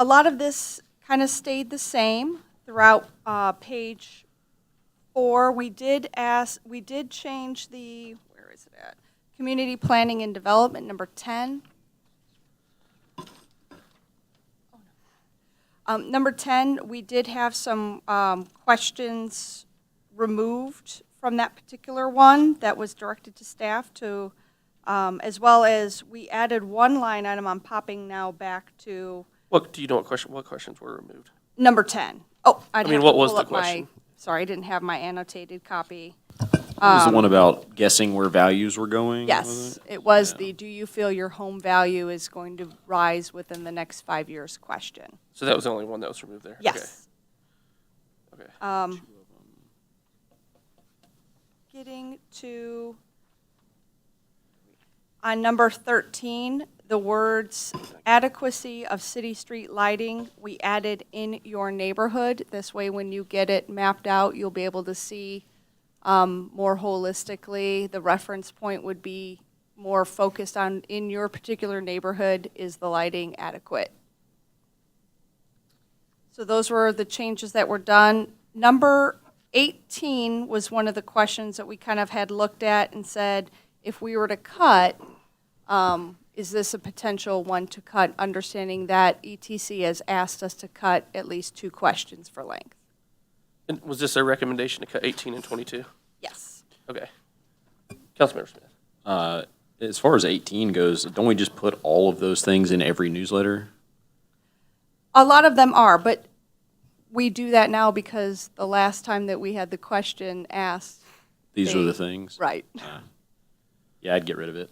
Speaker 13: lot of this kind of stayed the same throughout page 4. We did change the, where is it at? Community planning and development, number 10. Number 10, we did have some questions removed from that particular one that was directed to staff to, as well as we added one line item. I'm popping now back to
Speaker 1: Do you know what questions were removed?
Speaker 13: number 10. Oh,
Speaker 1: I mean, what was the
Speaker 13: my,
Speaker 1: question?
Speaker 13: sorry, I didn't have my annotated copy.
Speaker 7: Was the one about guessing where values were going?
Speaker 13: Yes, it was the, do you feel your home value is going to rise within the next 5 years question?
Speaker 1: So that was the only one that was removed there?
Speaker 13: Yes.
Speaker 1: Okay.
Speaker 13: Getting to, on number 13, the words adequacy of city street lighting, we added in your neighborhood. This way, when you get it mapped out, you'll be able to see more holistically. The reference point would be more focused on, in your particular neighborhood, is the lighting adequate? So those were the changes that were done. Number 18 was one of the questions that we kind of had looked at and said, if we were to cut, is this a potential one to cut, understanding that ETC has asked us to cut at least 2 questions for length?
Speaker 1: And was this a recommendation to cut 18 and 22?
Speaker 13: Yes.
Speaker 1: Okay. Councilmember Smith.
Speaker 7: As far as 18 goes, don't we just put all of those things in every newsletter?
Speaker 13: A lot of them are, but we do that now because the last time that we had the question asked.
Speaker 7: These are the things?
Speaker 13: Right.
Speaker 7: Yeah, I'd get rid of it.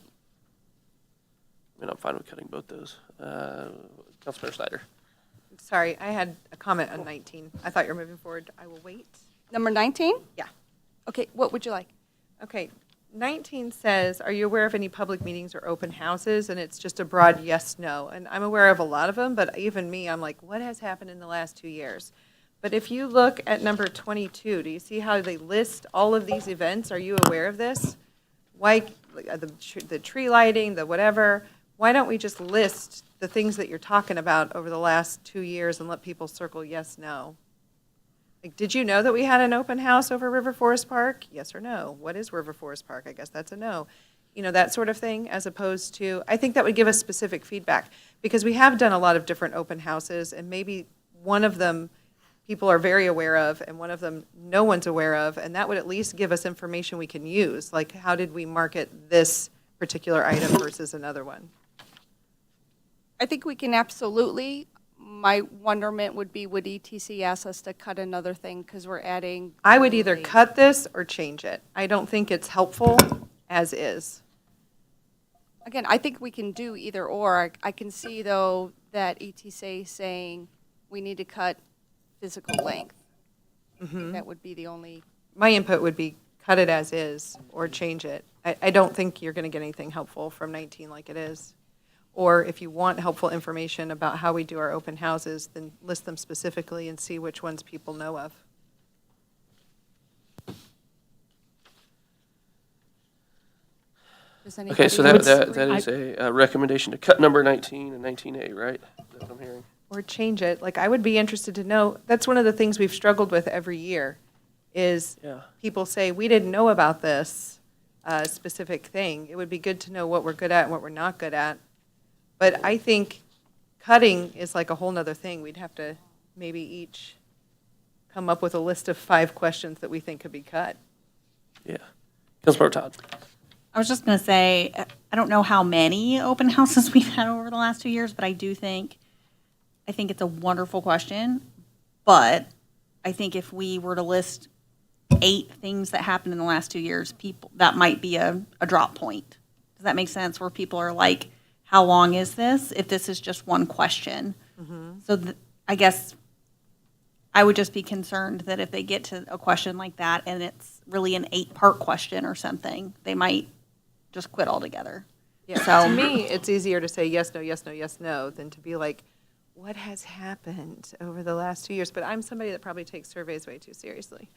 Speaker 1: I mean, I'm fine with cutting both those. Councilmember Snyder.
Speaker 11: Sorry, I had a comment on 19. I thought you were moving forward. I will wait.
Speaker 13: Number 19?
Speaker 11: Yeah.
Speaker 13: Okay, what would you like?
Speaker 11: Okay, 19 says, are you aware of any public meetings or open houses? And it's just a broad yes, no. And I'm aware of a lot of them, but even me, I'm like, what has happened in the last 2 years? But if you look at number 22, do you see how they list all of these events? Are you aware of this? Why, the tree lighting, the whatever, why don't we just list the things that you're talking about over the last 2 years and let people circle yes, no? Like, did you know that we had an open house over River Forest Park? Yes or no? What is River Forest Park? I guess that's a no. You know, that sort of thing, as opposed to, I think that would give us specific feedback, because we have done a lot of different open houses, and maybe one of them people are very aware of, and one of them no one's aware of, and that would at least give us information we can use, like how did we market this particular item versus another one?
Speaker 13: I think we can absolutely. My wonderment would be, would ETC ask us to cut another thing because we're adding?
Speaker 11: I would either cut this or change it. I don't think it's helpful as is.
Speaker 13: Again, I think we can do either or. I can see, though, that ETC saying we need to cut physical length. That would be the only.
Speaker 11: My input would be cut it as is or change it. I don't think you're going to get anything helpful from 19 like it is. Or if you want helpful information about how we do our open houses, then list them specifically and see which ones people know of.
Speaker 1: Okay, so that is a recommendation to cut number 19 and 19A, right? That's what I'm hearing.
Speaker 11: Or change it. Like, I would be interested to know, that's one of the things we've struggled with every year, is people say, we didn't know about this specific thing. It would be good to know what we're good at and what we're not good at. But I think cutting is like a whole nother thing. We'd have to maybe each come up with a list of 5 questions that we think could be cut.
Speaker 1: Yeah. Councilmember Todd.
Speaker 10: I was just going to say, I don't know how many open houses we've had over the last 2 years, but I think it's a wonderful question. But I think if we were to list 8 things that happened in the last 2 years, that might be a drop point. Does that make sense? Where people are like, how long is this? If this is just one question. So I guess I would just be concerned that if they get to a question like that and it's really an 8-part question or something, they might just quit altogether.
Speaker 11: Yeah,
Speaker 10: So-
Speaker 11: to me, it's easier to say yes, no, yes, no, yes, no, than to be like, what has happened over the last 2 years? But I'm somebody that probably takes surveys way too seriously.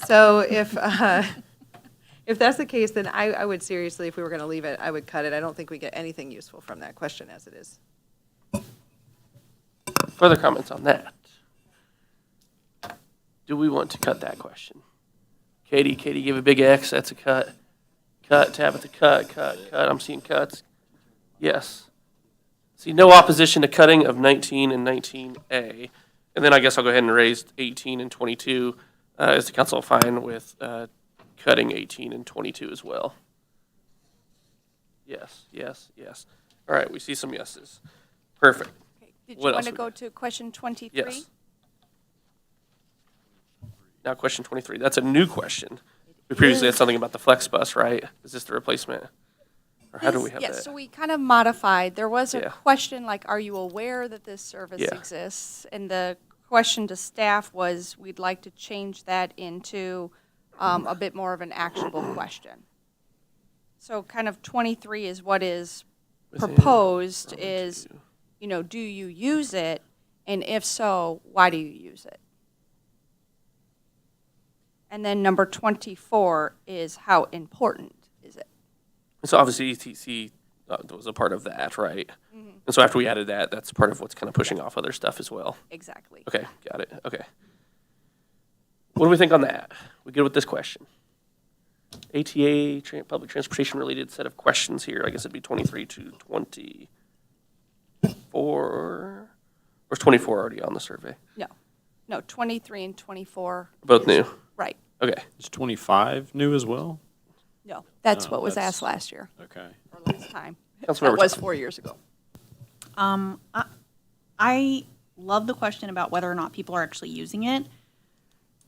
Speaker 11: So if that's the case, then I would seriously, if we were going to leave it, I would cut it. I don't think we get anything useful from that question as it is.
Speaker 1: Further comments on that? Do we want to cut that question? Katie gave a big X, that's a cut. Cut, Tabitha, cut. I'm seeing cuts. Yes. See, no opposition to cutting of 19 and 19A. And then I guess I'll go ahead and raise 18 and 22. Is the council fine with cutting 18 and 22 as well? Yes. All right, we see some yeses. Perfect.
Speaker 13: Did
Speaker 1: What
Speaker 13: you want
Speaker 1: else
Speaker 13: to
Speaker 1: we
Speaker 13: go
Speaker 1: got?
Speaker 13: to question 23?
Speaker 1: Yes. Now, question 23. That's a new question. We previously had something about the flex bus, right? Is this the replacement? Or how do we have
Speaker 13: Yes,
Speaker 1: that?
Speaker 13: so we kind of modified. There was a
Speaker 1: Yeah.
Speaker 13: question like, are you aware that this service
Speaker 1: Yeah.
Speaker 13: exists? And the question to staff was, we'd like to change that into a bit more of an actionable question. So kind of 23 is what is
Speaker 1: Within
Speaker 13: proposed
Speaker 1: round
Speaker 13: is,
Speaker 1: two.
Speaker 13: you know, do you use it? And if so, why do you use it? And then number 24 is how important is it?
Speaker 1: So obviously ETC was a part of that, right? And so after we added that, that's part of what's kind of pushing off other stuff as well.
Speaker 13: Exactly.
Speaker 1: Okay, got it. Okay. What do we think on that? We good with this question? ATA, public transportation related set of questions here. I guess it'd be 23 to 24. Or is 24 already on the survey?
Speaker 13: No, 23 and 24.
Speaker 1: Both
Speaker 13: is-
Speaker 1: new?
Speaker 13: Right.
Speaker 1: Okay.
Speaker 7: Is 25 new as well?
Speaker 13: No, that's
Speaker 7: No,
Speaker 13: what was
Speaker 7: that's-
Speaker 13: asked last year,
Speaker 7: Okay.
Speaker 13: or last time.
Speaker 1: Councilmember
Speaker 13: That was
Speaker 1: Todd.
Speaker 13: 4 years ago.
Speaker 10: I love the question about whether or not people are actually using it.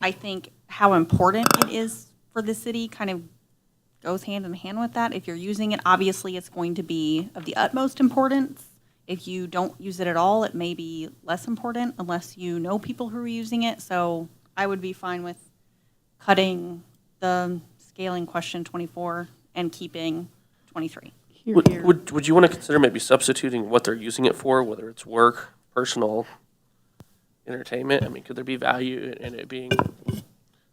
Speaker 10: I think how important it is for the city kind of goes hand in hand with that. If you're using it, obviously it's going to be of the utmost importance. If you don't use it at all, it may be less important unless you know people who are using it. So I would be fine with cutting the scaling question 24 and keeping 23.
Speaker 1: Would you want to consider maybe substituting what they're using it for, whether it's work, personal, entertainment? I mean, could there be value in it being,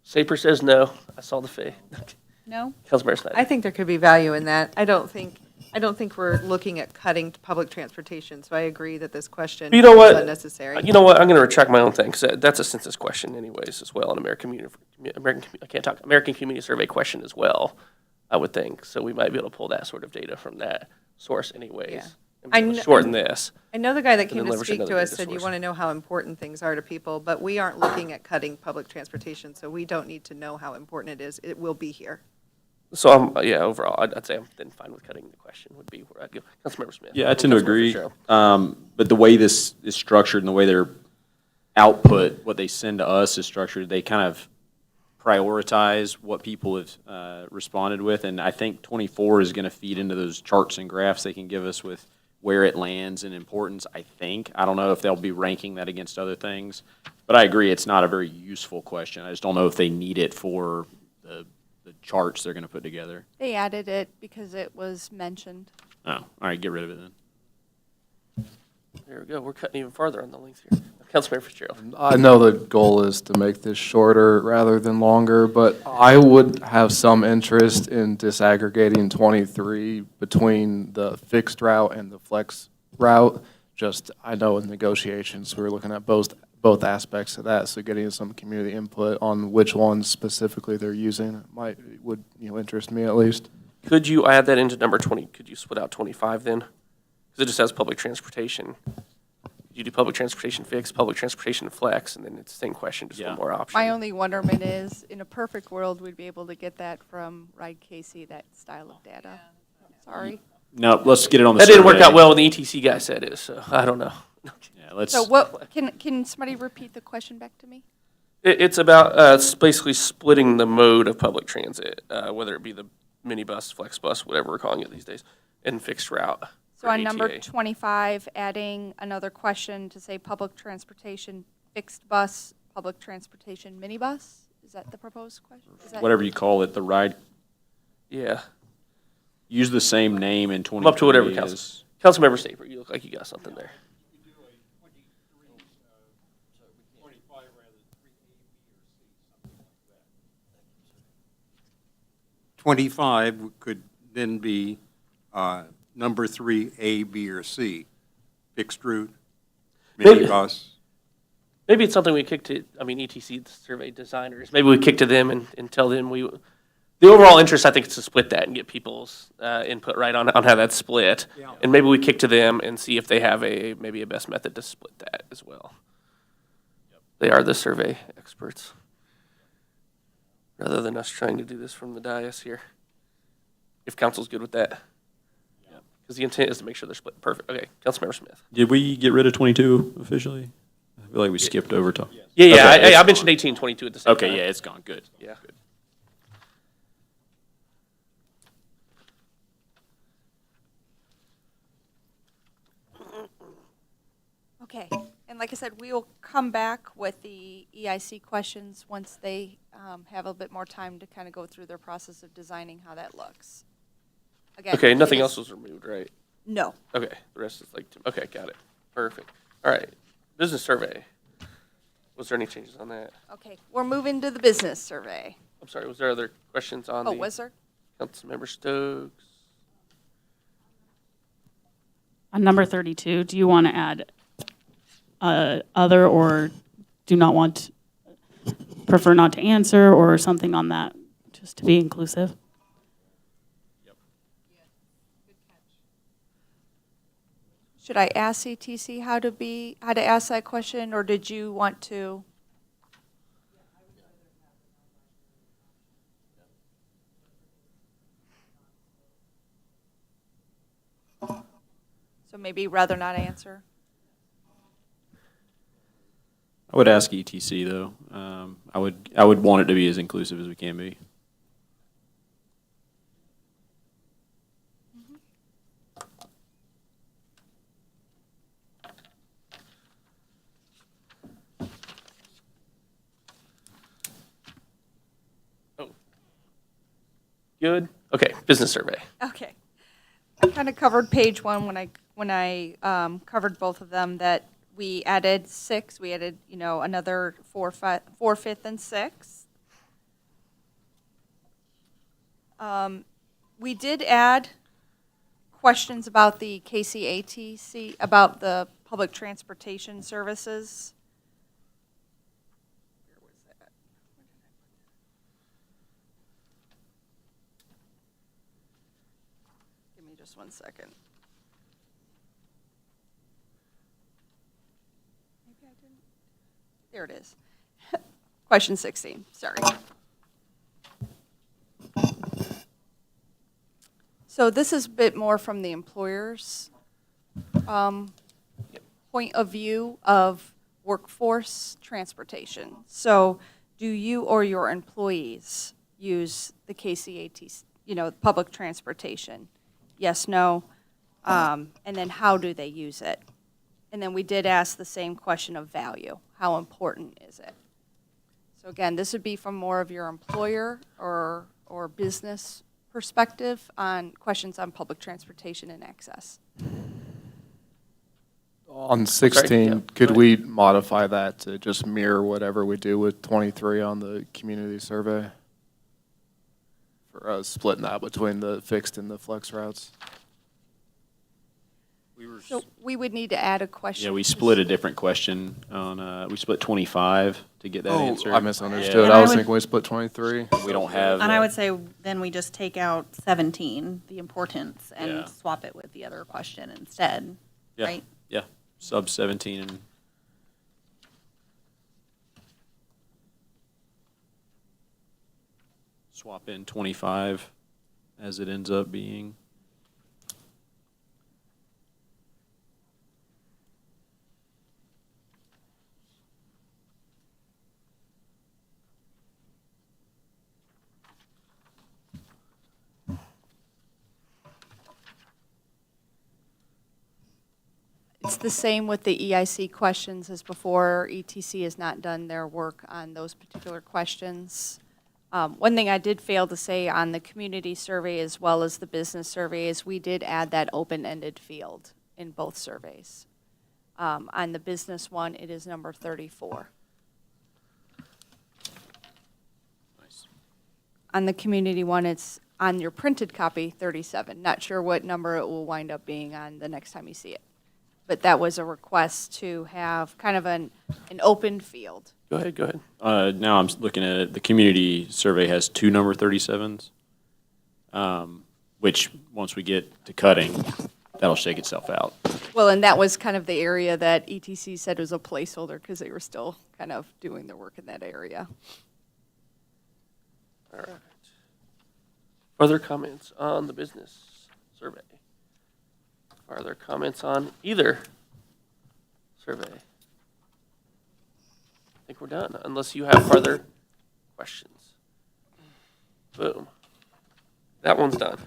Speaker 1: Saper says no. I saw the face.
Speaker 10: No?
Speaker 1: Councilmember Snyder.
Speaker 11: I think there could be value in that. I don't think we're looking at cutting public transportation, so I agree that this question
Speaker 1: You know
Speaker 11: is
Speaker 1: what?
Speaker 11: unnecessary.
Speaker 1: You know what? I'm going to retract my own thing, because that's a census question anyways as well, an American Community Survey question as well, I would think. So we might be able to pull that sort of data from that source anyways.
Speaker 11: Yeah.
Speaker 1: And be able to shorten this.
Speaker 11: I know the guy that
Speaker 1: And
Speaker 11: came
Speaker 1: then
Speaker 11: to
Speaker 1: leverage
Speaker 11: speak
Speaker 1: another
Speaker 11: to us
Speaker 1: data
Speaker 11: said you
Speaker 1: source.
Speaker 11: want to know how important things are to people, but we aren't looking at cutting public transportation, so we don't need to know how important it is. It will be here.
Speaker 1: So overall, I'd say I'm then fine with cutting the question would be where I'd go. Councilmember Smith.
Speaker 7: Yeah, I tend to
Speaker 1: Councilmember
Speaker 7: agree.
Speaker 1: Fitzgerald.
Speaker 7: But the way this is structured and the way their output, what they send to us is structured, they kind of prioritize what people have responded with. And I think 24 is going to feed into those charts and graphs they can give us with where it lands in importance, I think. I don't know if they'll be ranking that against other things. But I agree, it's not a very useful question. I just don't know if they need it for the charts they're going to put together.
Speaker 13: They added it because it was mentioned.
Speaker 7: Oh, all right, get rid of it then.
Speaker 1: There we go. We're cutting even farther on the length here. Councilmember Fitzgerald.
Speaker 12: I know the goal is to make this shorter rather than longer, but I would have some interest in disaggregating 23 between the fixed route and the flex route. Just, I know in negotiations, we were looking at both aspects of that, so getting some community input on which ones specifically they're using would interest me at least.
Speaker 1: Could you add that into number 20? Could you split out 25 then? Because it just has public transportation. You do public transportation fixed, public transportation flex, and then it's the same question, just one more option.
Speaker 13: My only wonderment is, in a perfect world, we'd be able to get that from Ride Casey, that style of data. Sorry.
Speaker 7: No, let's get it on the
Speaker 1: That didn't work
Speaker 7: survey.
Speaker 1: out well when the ETC guy said it, so I don't know.
Speaker 7: Yeah, let's.
Speaker 13: So what, can somebody repeat the question back to me?
Speaker 1: It's about basically splitting the mode of public transit, whether it be the minibus, flex bus, whatever we're calling it these days, and fixed route.
Speaker 13: So
Speaker 1: for
Speaker 13: on number
Speaker 1: ATA.
Speaker 13: 25, adding another question to say public transportation fixed bus, public transportation minibus? Is that the proposed question? Is that-
Speaker 7: Whatever you call it, the ride.
Speaker 1: Yeah.
Speaker 7: use the same name in 23
Speaker 1: I'm up to whatever, Council. Councilmember Staper, you look like you got something there.
Speaker 14: 25 could then be number 3, A, B, or C. Fixed route,
Speaker 1: Maybe-
Speaker 14: minibus.
Speaker 1: Maybe it's something we kick to, I mean, ETC, the survey designers, maybe we kick to them and tell them the overall interest, I think, is to split that and get people's input right on how that's split.
Speaker 14: Yeah.
Speaker 1: And maybe we kick to them and see if they have maybe a best method to split that as well. They are the survey experts. Rather than us trying to do this from the dais here. If council's good with that. Because the intent is to make sure they're split. Perfect. Okay, Councilmember Smith.
Speaker 7: Did we get rid of 22 officially? I feel like we skipped over to.
Speaker 1: Yeah,
Speaker 7: Okay,
Speaker 1: I
Speaker 7: it's
Speaker 1: mentioned
Speaker 7: gone.
Speaker 1: 18, 22 at the same time.
Speaker 7: Okay, yeah, it's gone. Good.
Speaker 1: Yeah.
Speaker 7: Good.
Speaker 13: Okay, and like I said, we will come back with the EIC questions once they have a bit more time to kind of go through their process of designing how that looks. Again,
Speaker 1: Okay,
Speaker 13: it
Speaker 1: nothing
Speaker 13: is-
Speaker 1: else was removed, right?
Speaker 13: No.
Speaker 1: Okay, the rest is like, okay, got it. Perfect. All right, business survey. Was there any changes on that?
Speaker 13: Okay, we're moving to the business survey.
Speaker 1: I'm sorry, was there other questions on
Speaker 13: Oh,
Speaker 1: the?
Speaker 13: was there?
Speaker 1: Councilmember Stokes?
Speaker 15: On number 32, do you want to add other or do not want, prefer not to answer or something on that, just to be inclusive?
Speaker 13: Should I ask CTC how to ask that question, or did you want to? So maybe rather not answer?
Speaker 7: I would ask ETC though. I would want it to be as inclusive as we can be.
Speaker 1: Good? Okay, business survey.
Speaker 13: Okay. I kind of covered page one when I covered both of them, that we added 6, we added, another 4, 5th, and 6th. We did add questions about the KCATC, about the public transportation services. Where was that? Give me just 1 second. Maybe I didn't. There it is. Question 16, sorry. So this is a bit more from the employer's point of view of workforce transportation. So do you or your employees use the KCAT, public transportation? Yes, no, and then how do they use it? And then we did ask the same question of value. How important is it? So again, this would be from more of your employer or business perspective on questions on public transportation and access.
Speaker 12: On
Speaker 1: yeah,
Speaker 12: 16,
Speaker 1: go
Speaker 12: could
Speaker 1: ahead.
Speaker 12: we modify that to just mirror whatever we do with 23 on the community survey? For us, splitting that between the fixed and the flex routes?
Speaker 13: So we would need to add a question.
Speaker 7: Yeah, we split a different question on, we split 25 to get that answer.
Speaker 12: I misunderstood.
Speaker 15: And
Speaker 12: I
Speaker 15: I
Speaker 12: was
Speaker 15: would-
Speaker 12: thinking we split 23.
Speaker 7: We don't have.
Speaker 10: And I would say then we just take out 17, the importance,
Speaker 7: Yeah.
Speaker 10: and swap it with the other question instead,
Speaker 7: Yeah,
Speaker 10: right?
Speaker 7: yeah, sub 17 and. Swap in 25 as it ends up being.
Speaker 13: It's the same with the EIC questions as before. ETC has not done their work on those particular questions. One thing I did fail to say on the community survey as well as the business survey is we did add that open-ended field in both surveys. On the business one, it is number 34. On the community one, it's on your printed copy, 37. Not sure what number it will wind up being on the next time you see it. But that was a request to have kind of an open field.
Speaker 1: Go ahead.
Speaker 7: Now I'm looking at it, the community survey has two number 37s, which, once we get to cutting, that'll shake itself out.
Speaker 13: Well, and that was kind of the area that ETC said was a placeholder because they were still kind of doing their work in that area.
Speaker 1: All right. Further comments on the business survey? Are there comments on either survey? I think we're done, unless you have further questions. Boom. That one's done.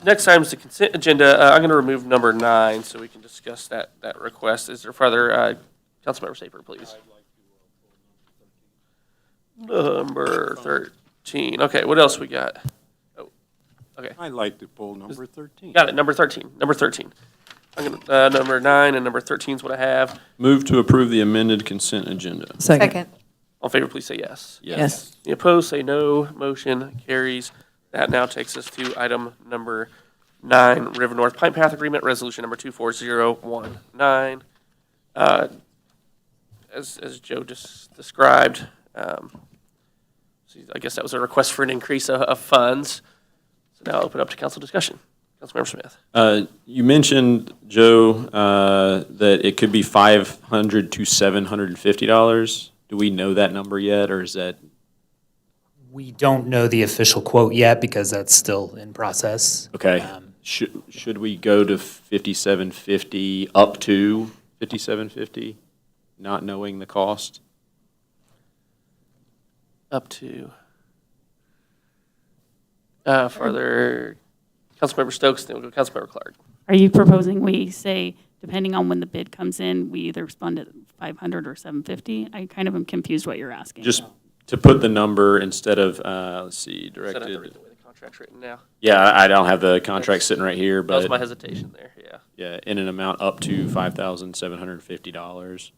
Speaker 1: Next item is the consent agenda. I'm going to remove number 9 so we can discuss that request. Is there further, Councilmember Safer, please? Number 13. Okay, what else we got? Oh, okay.
Speaker 14: I'd like to pull number 13.
Speaker 1: Got it, number 13. Number 13. I'm gonna, number 9 and number 13 is what I have.
Speaker 7: Move to approve the amended consent agenda.
Speaker 13: Second.
Speaker 1: All in favor, please say yes.
Speaker 7: Yes.
Speaker 1: Any opposed, say no. Motion carries. That now takes us to item number 9, River North Pine Path Agreement, Resolution number 24019. As Joe just described, I guess that was a request for an increase of funds. So now I'll open up to council discussion. Councilmember Smith.
Speaker 7: You mentioned, Joe, that it could be $500 to $750. Do we know that number yet, or is that?
Speaker 6: We don't know the official quote yet because that's still in process.
Speaker 7: Okay. Should we go to 5750 up to 5750, not knowing the cost?
Speaker 1: Up to further, Councilmember Stokes, then we'll go Councilmember Clark.
Speaker 15: Are you proposing we say, depending on when the bid comes in, we either fund it 500 or 750? I kind of am confused what you're asking.
Speaker 7: Just to put the number instead of, let's see,
Speaker 1: Said I have to
Speaker 7: directed.
Speaker 1: read the way the contract's written now.
Speaker 7: Yeah, I don't have the contract sitting right here,
Speaker 1: That was
Speaker 7: but
Speaker 1: my hesitation there, yeah.
Speaker 7: yeah, in an amount up to $5,750.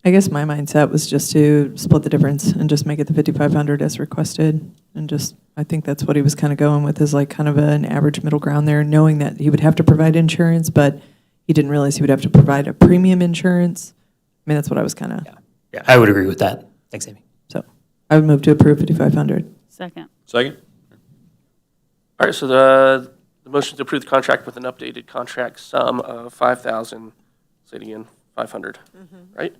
Speaker 16: I guess my mindset was just to split the difference and just make it the 5,500 as requested. And just, I think that's what he was kind of going with, is like kind of an average middle ground there, knowing that he would have to provide insurance, but he didn't realize he would have to provide a premium insurance. I mean, that's what I was kind of,
Speaker 6: Yeah, I would agree with that. Thanks, Amy.
Speaker 16: so I would move to approve 5,500.
Speaker 15: Second.
Speaker 7: Second?
Speaker 1: All right, so the motion to approve the contract with an updated contract sum of 5,000, say it again, 500, right?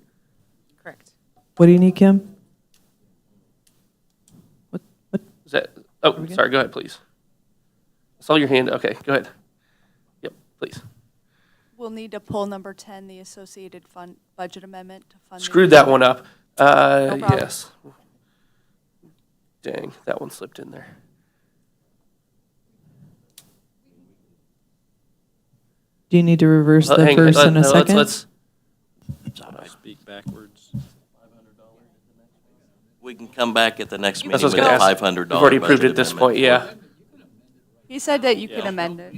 Speaker 13: Correct.
Speaker 16: What do you need, Kim? What?
Speaker 1: Is that, oh, sorry, go ahead, please. I saw your hand, okay, go ahead. Yep, please.
Speaker 13: We'll need to pull number 10, the associated fund budget amendment to fund.
Speaker 1: Screwed that one up.
Speaker 13: problem.
Speaker 1: Yes. Dang, that one slipped in there.
Speaker 16: Do you need to reverse the
Speaker 1: Hang-
Speaker 16: first and a
Speaker 1: no,
Speaker 16: second?
Speaker 1: let's-
Speaker 7: Speak backwards.
Speaker 9: We can come back at the next
Speaker 1: That's
Speaker 9: meeting
Speaker 1: what I
Speaker 9: with
Speaker 1: was
Speaker 9: a
Speaker 1: gonna ask.
Speaker 9: $500
Speaker 1: We've already approved
Speaker 9: budget
Speaker 1: it at this
Speaker 9: amendment.
Speaker 1: point, yeah.
Speaker 13: He said that you can amend it.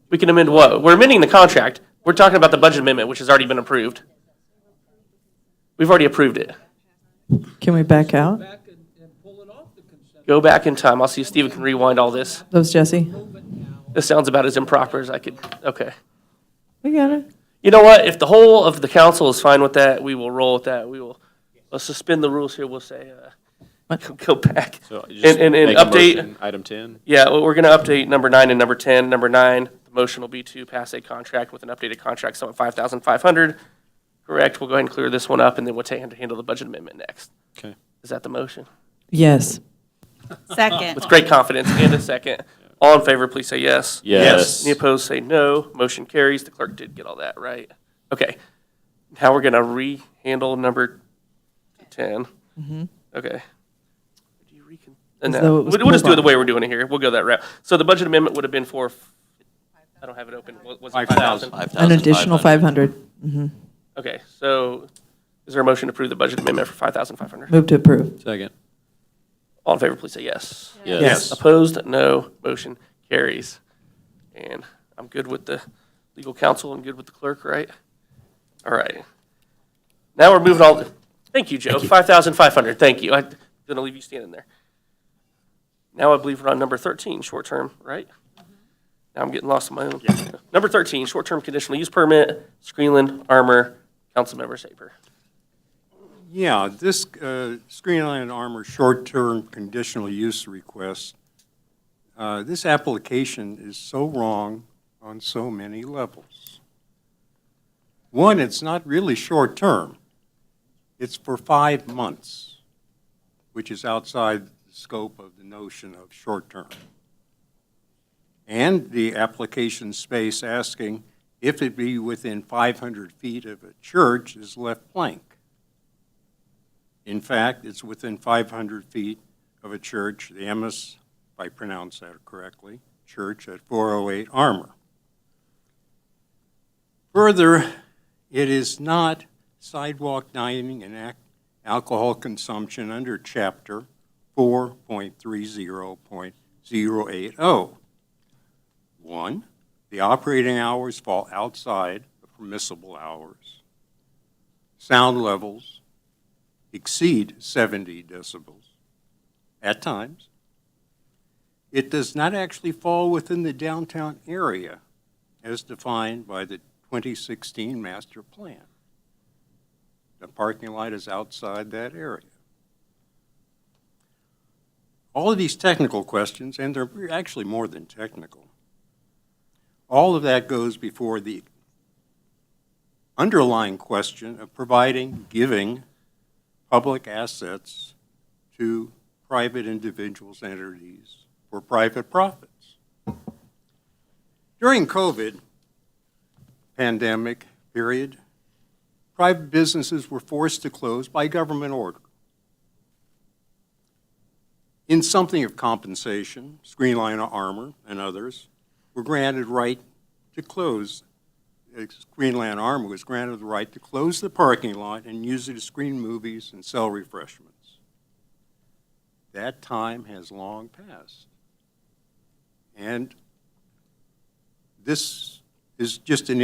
Speaker 1: We can amend what? We're amending the contract. We're talking about the budget amendment, which has already been approved. We've already approved it.
Speaker 16: Can we back out?
Speaker 1: Go back in time. I'll see if Steven can rewind all this.
Speaker 16: That was Jesse.
Speaker 1: This sounds about as improper as I could, okay.
Speaker 16: We got it.
Speaker 1: You know what? If the whole of the council is fine with that, we will roll with that. Let's suspend the rules here. We'll say, go back.
Speaker 7: So just
Speaker 1: And
Speaker 7: make a
Speaker 1: update.
Speaker 7: motion, item 10.
Speaker 1: Yeah, well, we're going to update number 9 and number 10. Number 9, the motion will be to pass a contract with an updated contract sum of 5,500. Correct. We'll go ahead and clear this one up, and then we'll handle the budget amendment next.
Speaker 7: Okay.
Speaker 1: Is that the motion?
Speaker 16: Yes.
Speaker 10: Second.
Speaker 1: With great confidence and a second. All in favor, please say yes.
Speaker 7: Yes.
Speaker 1: Any opposed, say no. Motion carries. The clerk did get all that right. Okay. Now we're going to re-handle number 10. Okay. Do you
Speaker 16: As though it was
Speaker 1: we'll just do it the
Speaker 16: pulled
Speaker 1: way we're doing it here. We'll go that route. So the budget amendment would have been for, I don't have it open. Was it 5,000?
Speaker 9: 5,500.
Speaker 16: An additional 500.
Speaker 1: Okay, so is there a motion to approve the budget amendment for 5,500?
Speaker 16: Move to approve.
Speaker 7: Second.
Speaker 1: All in favor, please say yes.
Speaker 7: Yes. Yes.
Speaker 1: Opposed? No. Motion carries. And I'm good with the legal counsel and good with the clerk, right? All right. Now we're moving on. Thank you, Joe. 5,500. Thank you. I'm going to leave you standing there. Now I believe we're on number 13, short-term, right? Now I'm getting lost in my own. Number 13, short-term conditional use permit, Screenland, Armor, Councilmember Saper.
Speaker 14: Yeah, this Screenland Armor short-term conditional use request, this application is so wrong on so many levels. One, it's not really short-term. It's for 5 months, which is outside the scope of the notion of short-term. And the application space asking if it be within 500 feet of a church is left blank. In fact, it's within 500 feet of a church, the Emmaus, if I pronounce that correctly, church at 408 Armor. Further, it is not sidewalk dining and alcohol consumption under Chapter 4.30.080. One, the operating hours fall outside the permissible hours. Sound levels exceed 70 decibels at times. It does not actually fall within the downtown area as defined by the 2016 master plan. The parking lot is outside that area. All of these technical questions, and they're actually more than technical, all of that goes before the underlying question of giving public assets to private individuals, entities, for private profits. During COVID pandemic period, private businesses were forced to close by government order. In something of compensation, Screenline Armor and others were granted right to close. Screenland Armor was granted the right to close the parking lot and use it to screen movies and sell refreshments. That time has long passed. And this is just an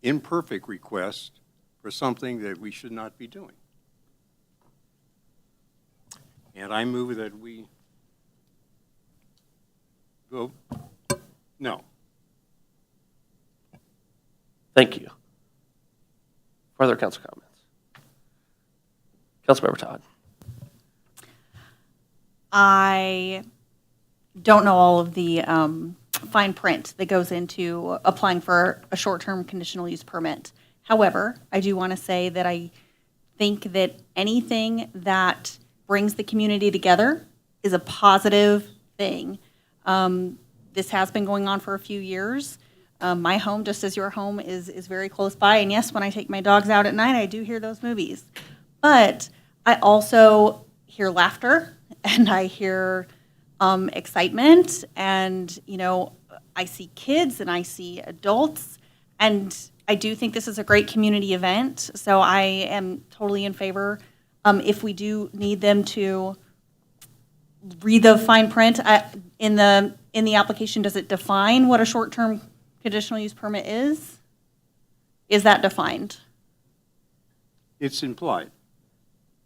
Speaker 14: imperfect request for something that we should not be doing. And I move that we vote no.
Speaker 1: Thank you. Further council comments? Councilmember Todd.
Speaker 10: I don't know all of the fine print that goes into applying for a short-term conditional use permit. However, I do want to say that I think that anything that brings the community together is a positive thing. This has been going on for a few years. My home, just as your home, is very close by. And yes, when I take my dogs out at night, I do hear those movies. But I also hear laughter, and I hear excitement, and, you know, I see kids and I see adults, and I do think this is a great community event. So I am totally in favor. If we do need them to read the fine print in the application, does it define what a short-term conditional use permit is? Is that defined?
Speaker 14: It's implied.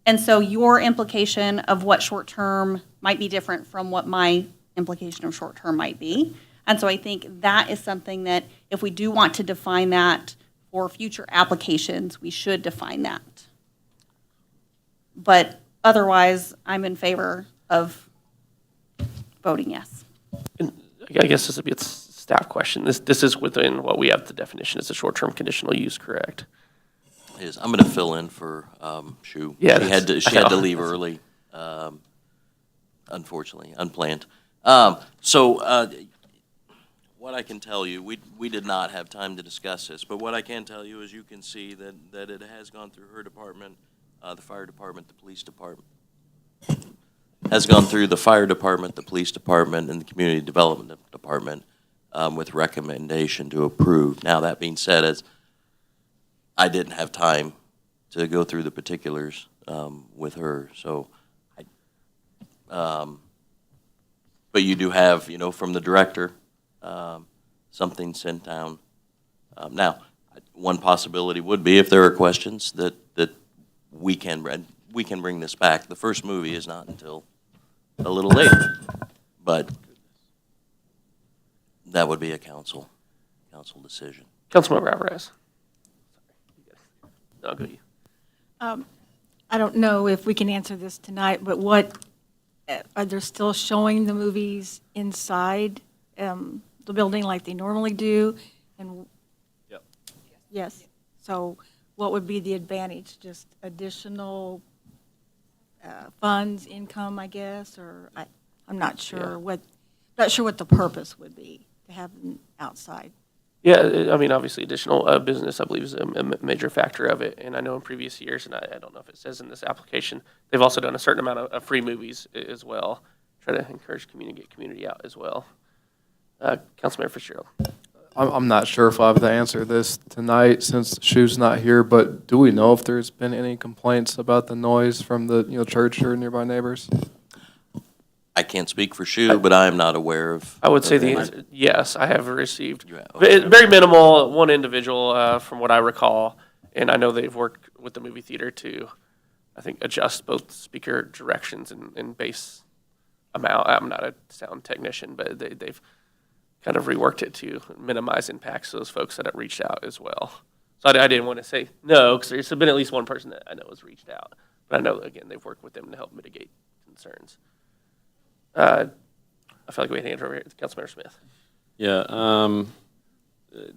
Speaker 10: And so your implication of what short-term might be different from what my implication of short-term might be. And so I think that is something that if we do want to define that for future applications, we should define that. But otherwise, I'm in favor of voting yes.
Speaker 1: And I guess this would be a staff question. This is within what we have the definition as a short-term conditional use, correct?
Speaker 9: Is I'm going to fill in for Shu.
Speaker 1: Yeah,
Speaker 9: she had to leave early, unfortunately, unplanned. So what I can tell you, we did not have time to discuss this, but what I can tell you is you can see that it has gone through her department, the fire department, the police department. Has gone through the fire department, the police department, and the community development department with recommendation to approve. Now, that being said, as I didn't have time to go through the particulars with her, so But you do have, from the director, something sent down. Now, one possibility would be, if there are questions, that we can bring this back. The first movie is not until a little later, but that would be a council decision.
Speaker 1: Councilmember Alvarez. No, go you.
Speaker 17: I don't know if we can answer this tonight, but are they still showing the movies inside the building like they normally do? And
Speaker 7: Yep.
Speaker 17: yes, so what would be the advantage? Just additional funds, income, I guess, or I'm not sure what the purpose would be to have them outside.
Speaker 1: Yeah, I mean, obviously, additional business, I believe, is a major factor of it. And I know in previous years, and I don't know if it says in this application, they've also done a certain amount of free movies as well. Try to encourage get community out as well. Councilmember Fitzgerald.
Speaker 12: I'm not sure if I have to answer this tonight since Shu's not here, but do we know if there's been any complaints about the noise from the church or nearby neighbors?
Speaker 9: I can't speak for Shu, but I am not aware of.
Speaker 1: I would say
Speaker 9: of
Speaker 1: the
Speaker 9: any.
Speaker 1: answer, yes, I have received.
Speaker 9: Okay.
Speaker 1: Very minimal, one individual, from what I recall, and I know they've worked with the movie theater to, I think, adjust both speaker directions and bass amount. I'm not a sound technician, but they've kind of reworked it to minimize impacts to those folks that have reached out as well. So I didn't want to say no, because there's been at least one person that I know has reached out. But I know, again, they've worked with them to help mitigate concerns. I feel like we hand it over here to Councilmember Smith.
Speaker 7: Yeah,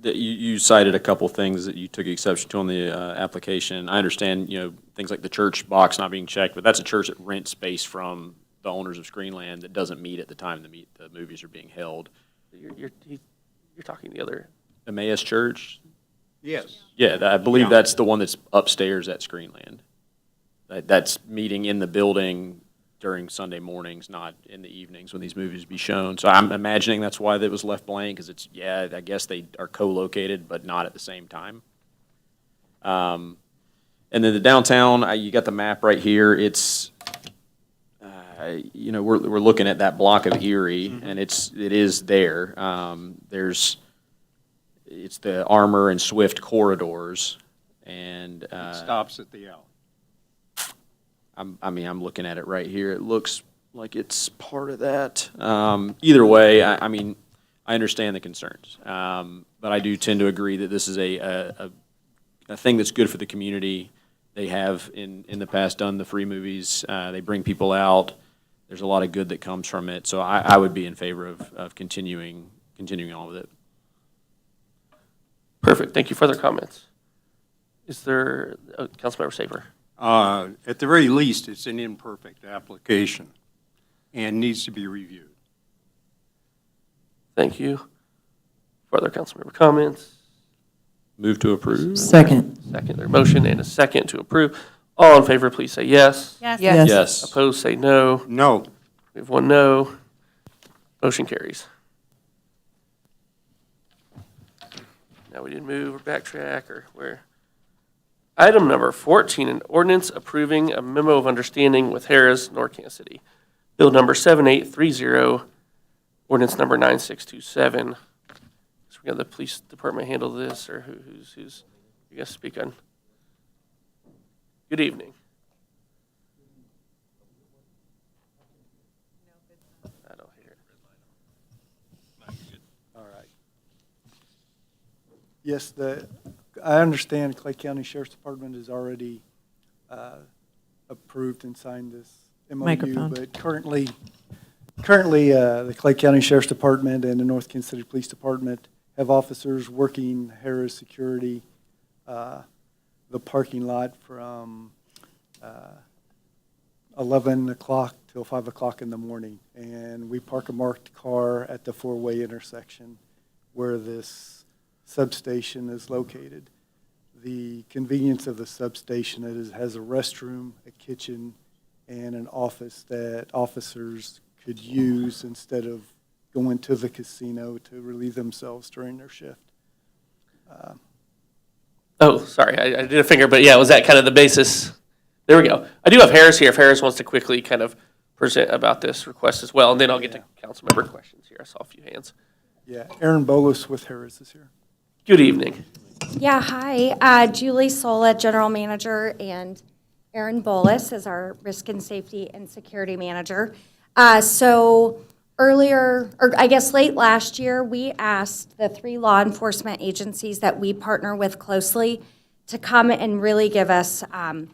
Speaker 7: you cited a couple things that you took exception to on the application. I understand, things like the church box not being checked, but that's a church that rents space from the owners of Screenland that doesn't meet at the time the movies are being held.
Speaker 1: You're talking the other.
Speaker 7: Emmaus Church?
Speaker 14: Yes.
Speaker 7: Yeah, I believe
Speaker 14: Yeah.
Speaker 7: that's the one that's upstairs at Screenland. That's meeting in the building during Sunday mornings, not in the evenings when these movies be shown. So I'm imagining that's why that was left blank, because I guess they are co-located, but not at the same time. And then the downtown, you got the map right here. It's, we're looking at that block of Erie, and it is there. It's the Armour and Swift corridors, and
Speaker 14: It stops at the L.
Speaker 7: I'm looking at it right here. It looks like it's part of that. Either way, I understand the concerns, but I do tend to agree that this is a thing that's good for the community. They have in the past done the free movies. They bring people out. There's a lot of good that comes from it. So I would be in favor of continuing on with it.
Speaker 1: Perfect. Thank you. Further comments? Is there, Councilmember Safer?
Speaker 14: At the very least, it's an imperfect application and needs to be reviewed.
Speaker 1: Thank you. Further councilmember comments?
Speaker 7: Move to approve.
Speaker 16: Second.
Speaker 1: Second, their motion and a second to approve. All in favor, please say yes.
Speaker 10: Yes.
Speaker 16: Yes.
Speaker 7: Yes.
Speaker 1: Opposed, say no.
Speaker 14: No.
Speaker 1: We have one no. Motion carries. Now we didn't move or backtrack or where. Item number 14, an ordinance approving a memo of understanding with Harris, North Kansas City. Bill number 7830, ordinance number 9627. So we're going to the police department handle this, or who's you guys speak on? Good evening. I don't hear it.
Speaker 18: All right. Yes, I understand Clay County Sheriff's Department has already approved and signed this MOU.
Speaker 16: Microphone.
Speaker 18: But currently, the Clay County Sheriff's Department and the North Kansas City Police Department have officers working Harris Security, the parking lot from 11 o'clock till 5 o'clock in the morning. And we park a marked car at the four-way intersection where this substation is located. The convenience of the substation has a restroom, a kitchen, and an office that officers could use instead of going to the casino to relieve themselves during their shift.
Speaker 1: Oh, sorry, I did a finger, but yeah, was that kind of the basis? There we go. I do have Harris here, if Harris wants to quickly kind of present about this request as well, and then I'll get to council member questions here. I saw a few hands.
Speaker 18: Yeah, Aaron Bolus with Harris is here.
Speaker 1: Good evening.
Speaker 8: Yeah, hi. Julie Sola, General Manager, and Aaron Bolus is our Risk and Safety and Security Manager. So earlier, or I guess late last year, we asked the 3 law enforcement agencies that we partner with closely to come and really give us kind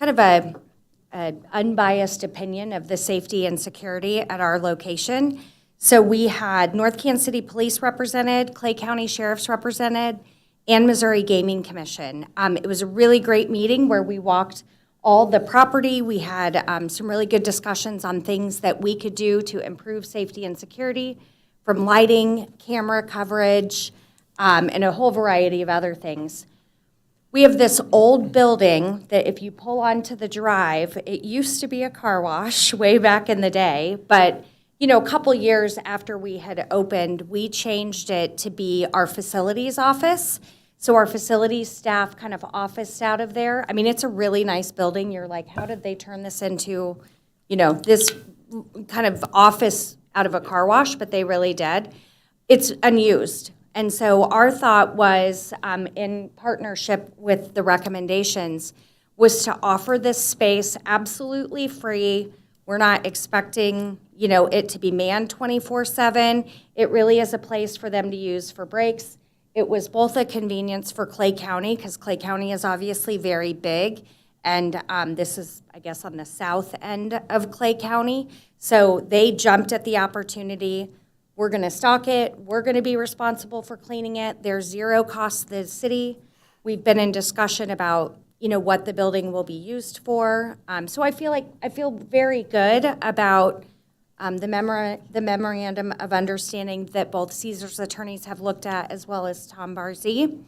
Speaker 8: of an unbiased opinion of the safety and security at our location. So we had North Kansas City Police represented, Clay County Sheriff's represented, and Missouri Gaming Commission. It was a really great meeting where we walked all the property. We had some really good discussions on things that we could do to improve safety and security, from lighting, camera coverage, and a whole variety of other things. We have this old building that if you pull onto the drive, it used to be a car wash way back in the day, but you know, a couple years after we had opened, we changed it to be our facilities office. So our facilities staff kind of officed out of there. I mean, it's a really nice building. You're like, how did they turn this into, you know, this kind of office out of a car wash? But they really did. It's unused. And so our thought was, in partnership with the recommendations, was to offer this space absolutely free. We're not expecting, you know, it to be manned 24/7. It really is a place for them to use for breaks. It was both a convenience for Clay County, because Clay County is obviously very big, and this is, I guess, on the south end of Clay County. So they jumped at the opportunity. We're going to stock it. We're going to be responsible for cleaning it. There's zero cost to the city. We've been in discussion about, you know, what the building will be used for. So I feel very good about the memorandum of understanding that both Caesar's attorneys have looked at, as well as Tom Barzee.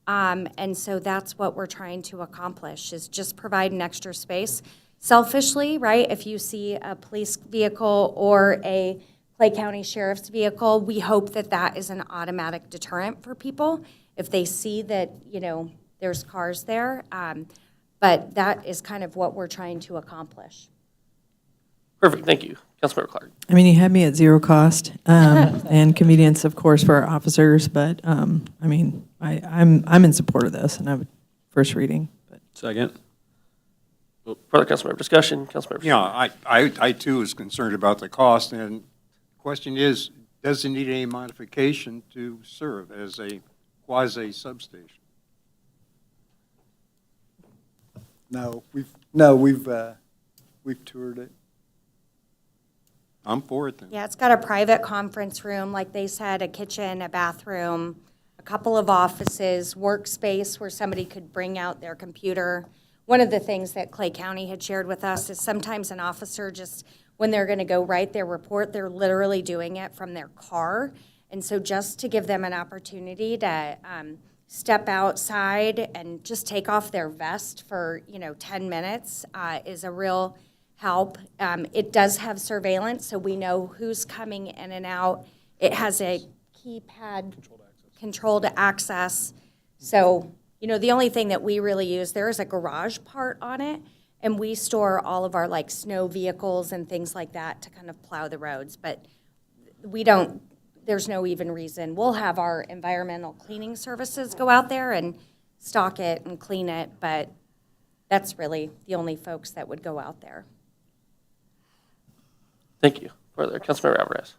Speaker 8: And so that's what we're trying to accomplish, is just provide an extra space. Selfishly, right, if you see a police vehicle or a Clay County Sheriff's vehicle, we hope that that is an automatic deterrent for people if they see that, you know, there's cars there. But that is kind of what we're trying to accomplish.
Speaker 1: Perfect, thank you. Councilmember Clark.
Speaker 16: I mean, you had me at zero cost, and convenience, of course, for our officers, but, I mean, I'm in support of this, and I would, first reading. But.
Speaker 7: Second.
Speaker 1: Further councilmember discussion, Councilmember.
Speaker 14: Yeah, I too was concerned about the cost, and the question is, does it need any modification to serve as a quasi substation?
Speaker 18: No, we've toured it.
Speaker 14: I'm for it then.
Speaker 8: Yeah, it's got a private conference room, like they said, a kitchen, a bathroom, a couple of offices, workspace where somebody could bring out their computer. One of the things that Clay County had shared with us is sometimes an officer just, when they're going to go write their report, they're literally doing it from their car. And so just to give them an opportunity to step outside and just take off their vest for, 10 minutes is a real help. It does have surveillance, so we know who's coming in and out. It has a keypad controlled access. So, the only thing that we really use, there is a garage part on it, and we store all of our snow vehicles and things like that to kind of plow the roads. But there's no even reason. We'll have our environmental cleaning services go out there and stock it and clean it, but that's really the only folks that would go out there.
Speaker 1: Thank you. Further, Councilmember Alvarez.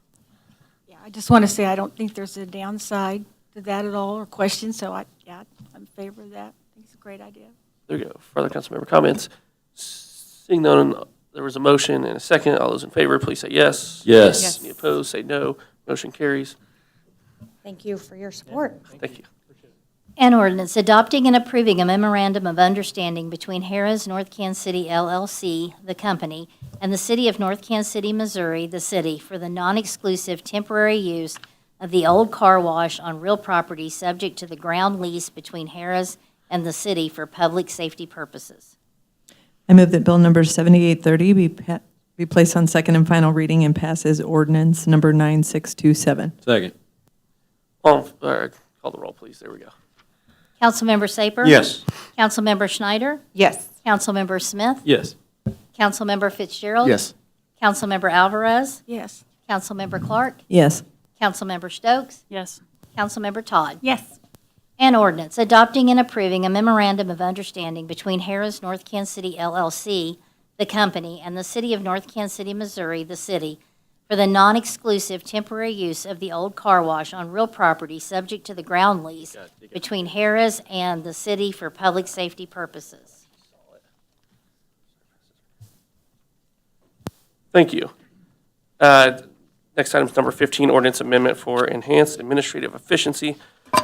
Speaker 17: Yeah, I just want to say I don't think there's a downside to that at all or question, so I'm in favor of that. I think it's a great idea.
Speaker 1: There you go. Further councilmember comments. Seeing none, there was a motion and a second. All those in favor, please say yes.
Speaker 7: Yes.
Speaker 17: Yes.
Speaker 1: Any opposed, say no. Motion carries.
Speaker 8: Thank you for your support.
Speaker 1: Thank you.
Speaker 2: An ordinance adopting and approving a memorandum of understanding between Harrah's North Kansas City LLC, the company, and the City of North Kansas City, Missouri, the city, for the non-exclusive temporary use of the old car wash on real property subject to the ground lease between Harrah's and the city for public safety purposes.
Speaker 16: I move that bill number 7830 be placed on second and final reading and pass as ordinance number 9627.
Speaker 7: Second.
Speaker 1: Call the roll, please. There we go.
Speaker 2: Councilmember Saper?
Speaker 14: Yes.
Speaker 2: Councilmember Schneider?
Speaker 17: Yes.
Speaker 2: Councilmember Smith?
Speaker 7: Yes.
Speaker 2: Councilmember Fitzgerald?
Speaker 12: Yes.
Speaker 2: Councilmember Alvarez,
Speaker 17: Yes.
Speaker 2: Councilmember Clark,
Speaker 16: Yes.
Speaker 2: Councilmember Stokes,
Speaker 15: Yes.
Speaker 2: Councilmember Todd.
Speaker 10: Yes.
Speaker 2: An ordinance adopting and approving a memorandum of understanding between Harrah's North Kansas City LLC, the company, and the City of North Kansas City, Missouri, the city, for the non-exclusive temporary use of the old car wash on real property subject to the ground lease between Harrah's and the city for public safety purposes.
Speaker 1: Thank you. Next item is number 15, ordinance amendment for enhanced administrative efficiency.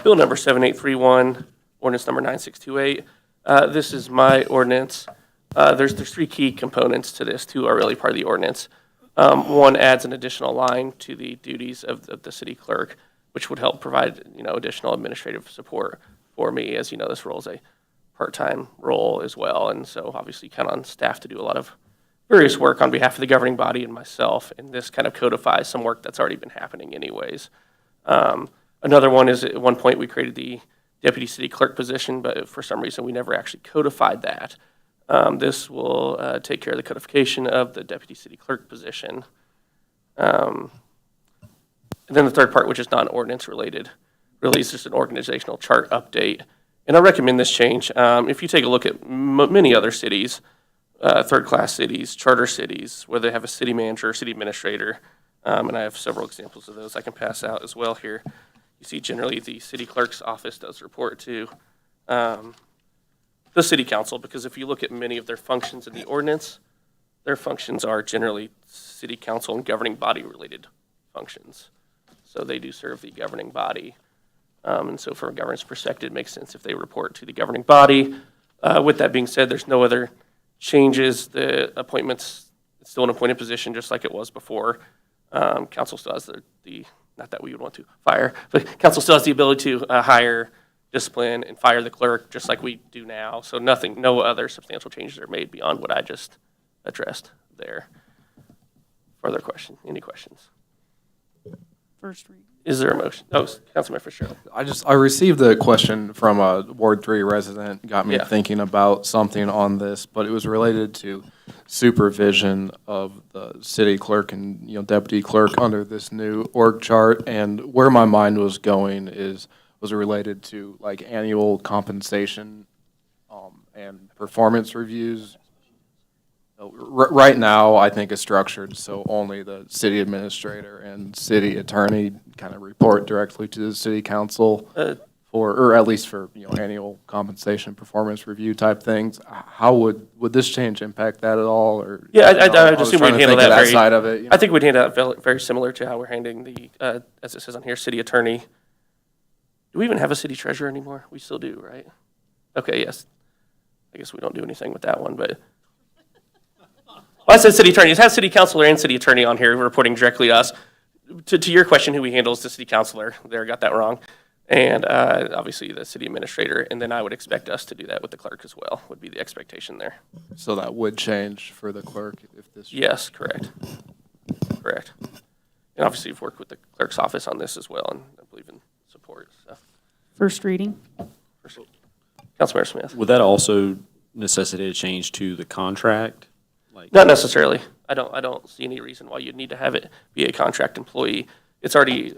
Speaker 1: Bill number 7831, ordinance number 9628. This is my ordinance. There's three key components to this. Two are really part of the ordinance. One adds an additional line to the duties of the city clerk, which would help provide, additional administrative support for me. As you know, this role is a part-time role as well, and so obviously count on staff to do a lot of various work on behalf of the governing body and myself, and this kind of codifies some work that's already been happening anyways. Another one is at one point we created the deputy city clerk position, but for some reason we never actually codified that. This will take care of the codification of the deputy city clerk position. And then the third part, which is non-ordinance related, really is just an organizational chart update. And I recommend this change. If you take a look at many other cities, third-class cities, charter cities, where they have a city manager, city administrator, and I have several examples of those I can pass out as well here. You see generally the city clerk's office does report to the city council, because if you look at many of their functions in the ordinance, their functions are generally city council and governing body related functions. So they do serve the governing body. And so from a governance perspective, it makes sense if they report to the governing body. With that being said, there's no other changes. The appointments, it's still an appointed position just like it was before. Council still has the not that we would want to fire, but council still has the ability to hire, discipline, and fire the clerk just like we do now. So no other substantial changes are made beyond what I just addressed there. Further question? Any questions?
Speaker 15: First read.
Speaker 1: Is there a motion? Oh, Councilmember Fitzgerald.
Speaker 12: I received a question from a Ward 3 resident, got me
Speaker 1: Yeah.
Speaker 12: thinking about something on this, but it was related to supervision of the city clerk and, deputy clerk under this new org chart. And where my mind was going was related to like annual compensation and performance reviews. Right now, I think it's structured so only the city administrator and city attorney kind of report directly to the city council or at least for, annual compensation, performance review type things. How would this change impact that at all? Or
Speaker 1: Yeah, I would assume we'd handle that
Speaker 12: side of it.
Speaker 1: I think we'd handle that very similar to how we're handling the, as it says on here, city attorney. Do we even have a city treasurer anymore? We still do, right? Okay, yes. I guess we don't do anything with that one, but. Well, I said city attorney. It has city councilor and city attorney on here reporting directly to us. To your question, who we handle is the city councilor. There, got that wrong. And obviously the city administrator. And then I would expect us to do that with the clerk as well, would be the expectation there.
Speaker 12: So that would change for the clerk if this.
Speaker 1: Yes, correct. Correct. And obviously you've worked with the clerk's office on this as well, and I believe in support. So.
Speaker 15: First reading.
Speaker 1: Councilmember Smith.
Speaker 7: Would that also necessitate a change to the contract?
Speaker 1: Not necessarily. I don't see any reason why you'd need to have it be a contract employee. It's already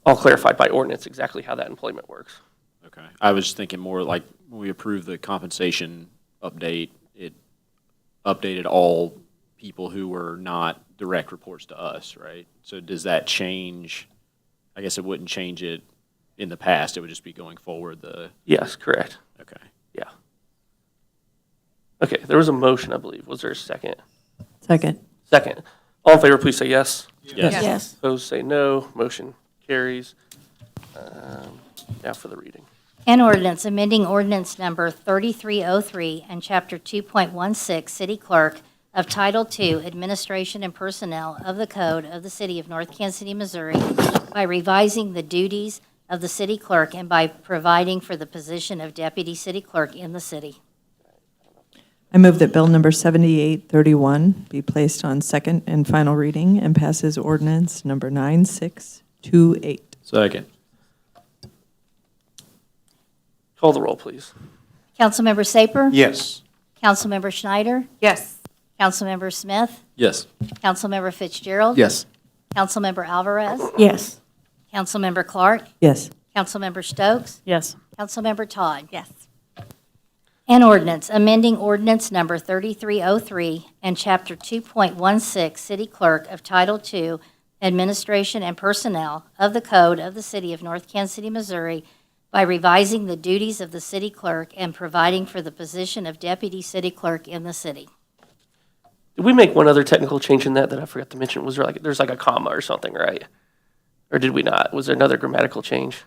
Speaker 1: all clarified by ordinance exactly how that employment works.
Speaker 7: Okay. I was just thinking more like when we approved the compensation update, it updated all people who were not direct reports to us, right? So does that change? I guess it wouldn't change it in the past. It would just be going forward.
Speaker 1: Yes, correct.
Speaker 7: Okay.
Speaker 1: Yeah. Okay, there was a motion, I believe. Was there a second?
Speaker 16: Second.
Speaker 1: Second. All in favor, please say yes.
Speaker 7: Yes.
Speaker 17: Yes.
Speaker 1: Opposed, say no. Motion carries. Now for the reading.
Speaker 2: An ordinance amending ordinance number 3303 and chapter 2.16, city clerk of Title II, Administration and Personnel of the Code of the City of North Kansas City, Missouri, by revising the duties of the city clerk and by providing for the position of deputy city clerk in the city.
Speaker 16: I move that bill number 7831 be placed on second and final reading and passes ordinance number 9628.
Speaker 7: Second.
Speaker 1: Call the roll, please.
Speaker 2: Councilmember Saper?
Speaker 14: Yes.
Speaker 2: Councilmember Schneider?
Speaker 13: Yes.
Speaker 2: Councilmember Smith?
Speaker 7: Yes.
Speaker 2: Councilmember Fitzgerald.
Speaker 12: Yes.
Speaker 2: Councilmember Alvarez.
Speaker 17: Yes.
Speaker 2: Councilmember Clark.
Speaker 16: Yes.
Speaker 2: Councilmember Stokes.
Speaker 15: Yes.
Speaker 2: Councilmember Todd.
Speaker 10: Yes.
Speaker 2: An ordinance amending ordinance number 3303 and chapter 2.16 City Clerk of Title II Administration and Personnel of the Code of the City of North Kansas City, Missouri by revising the duties of the city clerk and providing for the position of deputy city clerk in the city.
Speaker 1: Did we make one other technical change in that I forgot to mention? Was there there's like a comma or something, right? Or did we not? Was there another grammatical change?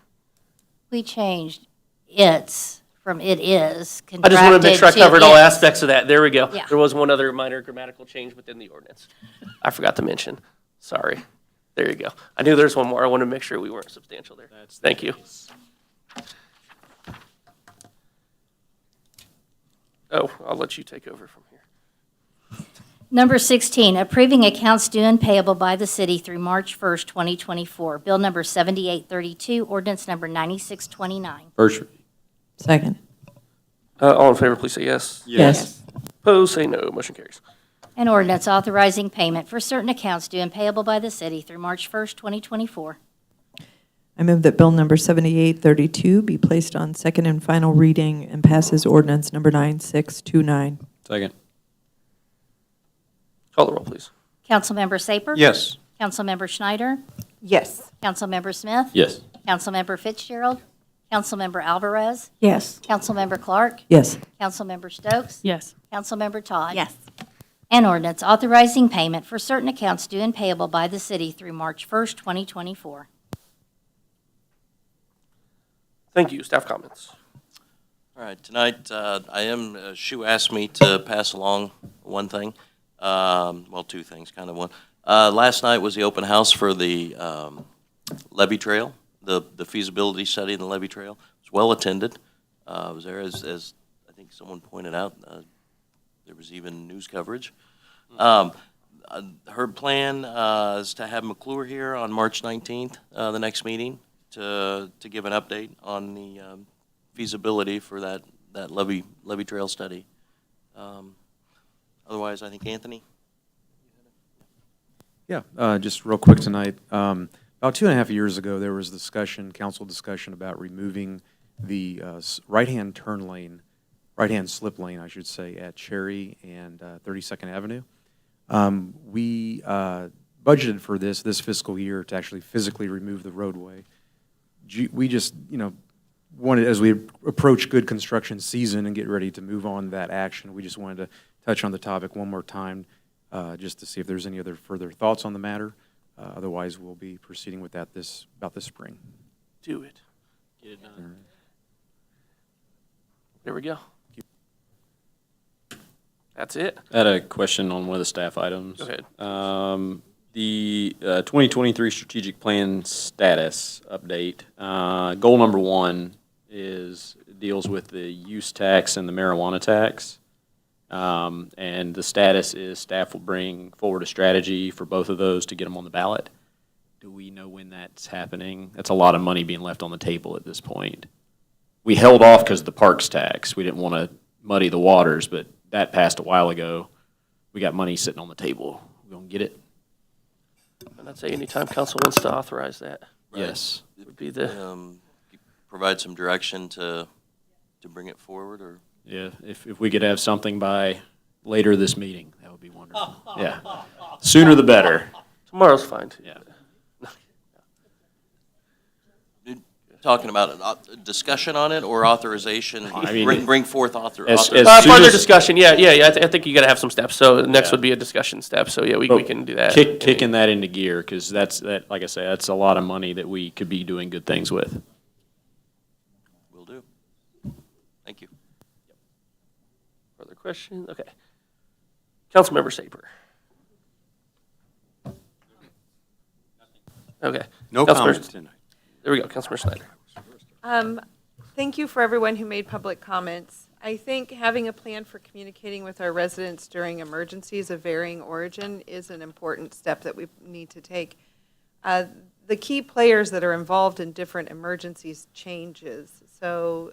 Speaker 2: We changed its from it is
Speaker 1: I just want to make sure I covered all
Speaker 2: contracted
Speaker 1: aspects of that. There we go.
Speaker 2: Yeah.
Speaker 1: There was one other minor grammatical change within the ordinance. I forgot to mention. Sorry. There you go. I knew there's one more. I wanted to make sure we weren't substantial there. Thank you. Oh, I'll let you take over from here.
Speaker 2: Number 16, approving accounts due and payable by the city through March 1st, 2024. Bill number 7832, ordinance number 9629.
Speaker 7: First reading.
Speaker 16: Second.
Speaker 1: All in favor, please say yes.
Speaker 16: Yes.
Speaker 1: Opposed, say no. Motion carries.
Speaker 2: An ordinance authorizing payment for certain accounts due and payable by the city through March 1st, 2024.
Speaker 16: I move that bill number 7832 be placed on second and final reading and passes ordinance number 9629.
Speaker 7: Second.
Speaker 1: Call the roll, please.
Speaker 2: Councilmember Saper?
Speaker 14: Yes.
Speaker 2: Councilmember Schneider?
Speaker 13: Yes.
Speaker 2: Councilmember Smith?
Speaker 7: Yes.
Speaker 2: Councilmember Fitzgerald? Councilmember Alvarez?
Speaker 17: Yes.
Speaker 2: Councilmember Clark?
Speaker 16: Yes.
Speaker 2: Councilmember Stokes?
Speaker 15: Yes.
Speaker 2: Councilmember Todd?
Speaker 10: Yes.
Speaker 2: An ordinance authorizing payment for certain accounts due and payable by the city through March 1st, 2024.
Speaker 1: Thank you. Staff comments.
Speaker 9: All right, tonight, Shu asked me to pass along one thing, well, two things, kind of one. Last night was the open house for the levee trail, the feasibility study in the levee trail. It was well attended. I was there, as I think someone pointed out, there was even news coverage. Her plan is to have McClure here on March 19th, the next meeting, to give an update on the feasibility for that levee trail study. Otherwise, I think Anthony?
Speaker 19: Yeah, just real quick tonight. About 2.5 years ago, there was council discussion about removing the right-hand turn lane, right-hand slip lane, I should say, at Cherry and 32nd Avenue. We budgeted for this fiscal year to actually physically remove the roadway. We just, wanted, as we approach good construction season and get ready to move on that action, we just wanted to touch on the topic one more time, just to see if there's any other further thoughts on the matter. Otherwise, we'll be proceeding with that about this spring.
Speaker 1: Do it.
Speaker 7: Get it done.
Speaker 1: There we go. That's it.
Speaker 7: I had a question on one of the staff items.
Speaker 1: Go ahead.
Speaker 7: The 2023 strategic plan status update. Goal number 1 deals with the use tax and the marijuana tax. And the status is staff will bring forward a strategy for both of those to get them on the ballot. Do we know when that's happening? That's a lot of money being left on the table at this point. We held off because of the parks tax. We didn't want to muddy the waters, but that passed a while ago. We got money sitting on the table. We're going to get it?
Speaker 1: And I'd say anytime council wants to authorize that.
Speaker 7: Yes.
Speaker 1: Would be the.
Speaker 9: Provide some direction to bring it forward, or?
Speaker 7: Yeah, if we could have something by later this meeting, that would be wonderful. Yeah. Sooner the better.
Speaker 1: Tomorrow's fine, too.
Speaker 7: Yeah.
Speaker 9: Talking about a discussion on it or authorization?
Speaker 7: I mean,
Speaker 9: bring forth
Speaker 7: as
Speaker 1: further discussion, yeah. I think you got to have some steps. So next would be a discussion step. So yeah, we can do that.
Speaker 7: Kicking that into gear, because that, like I say, that's a lot of money that we could be doing good things with.
Speaker 9: Will do. Thank you.
Speaker 1: Further questions? Okay. Councilmember Saper. Okay.
Speaker 14: No comments tonight.
Speaker 1: There we go, Councilmember Schneider.
Speaker 11: Thank you for everyone who made public comments. I think having a plan for communicating with our residents during emergencies of varying origin is an important step that we need to take. The key players that are involved in different emergencies changes. So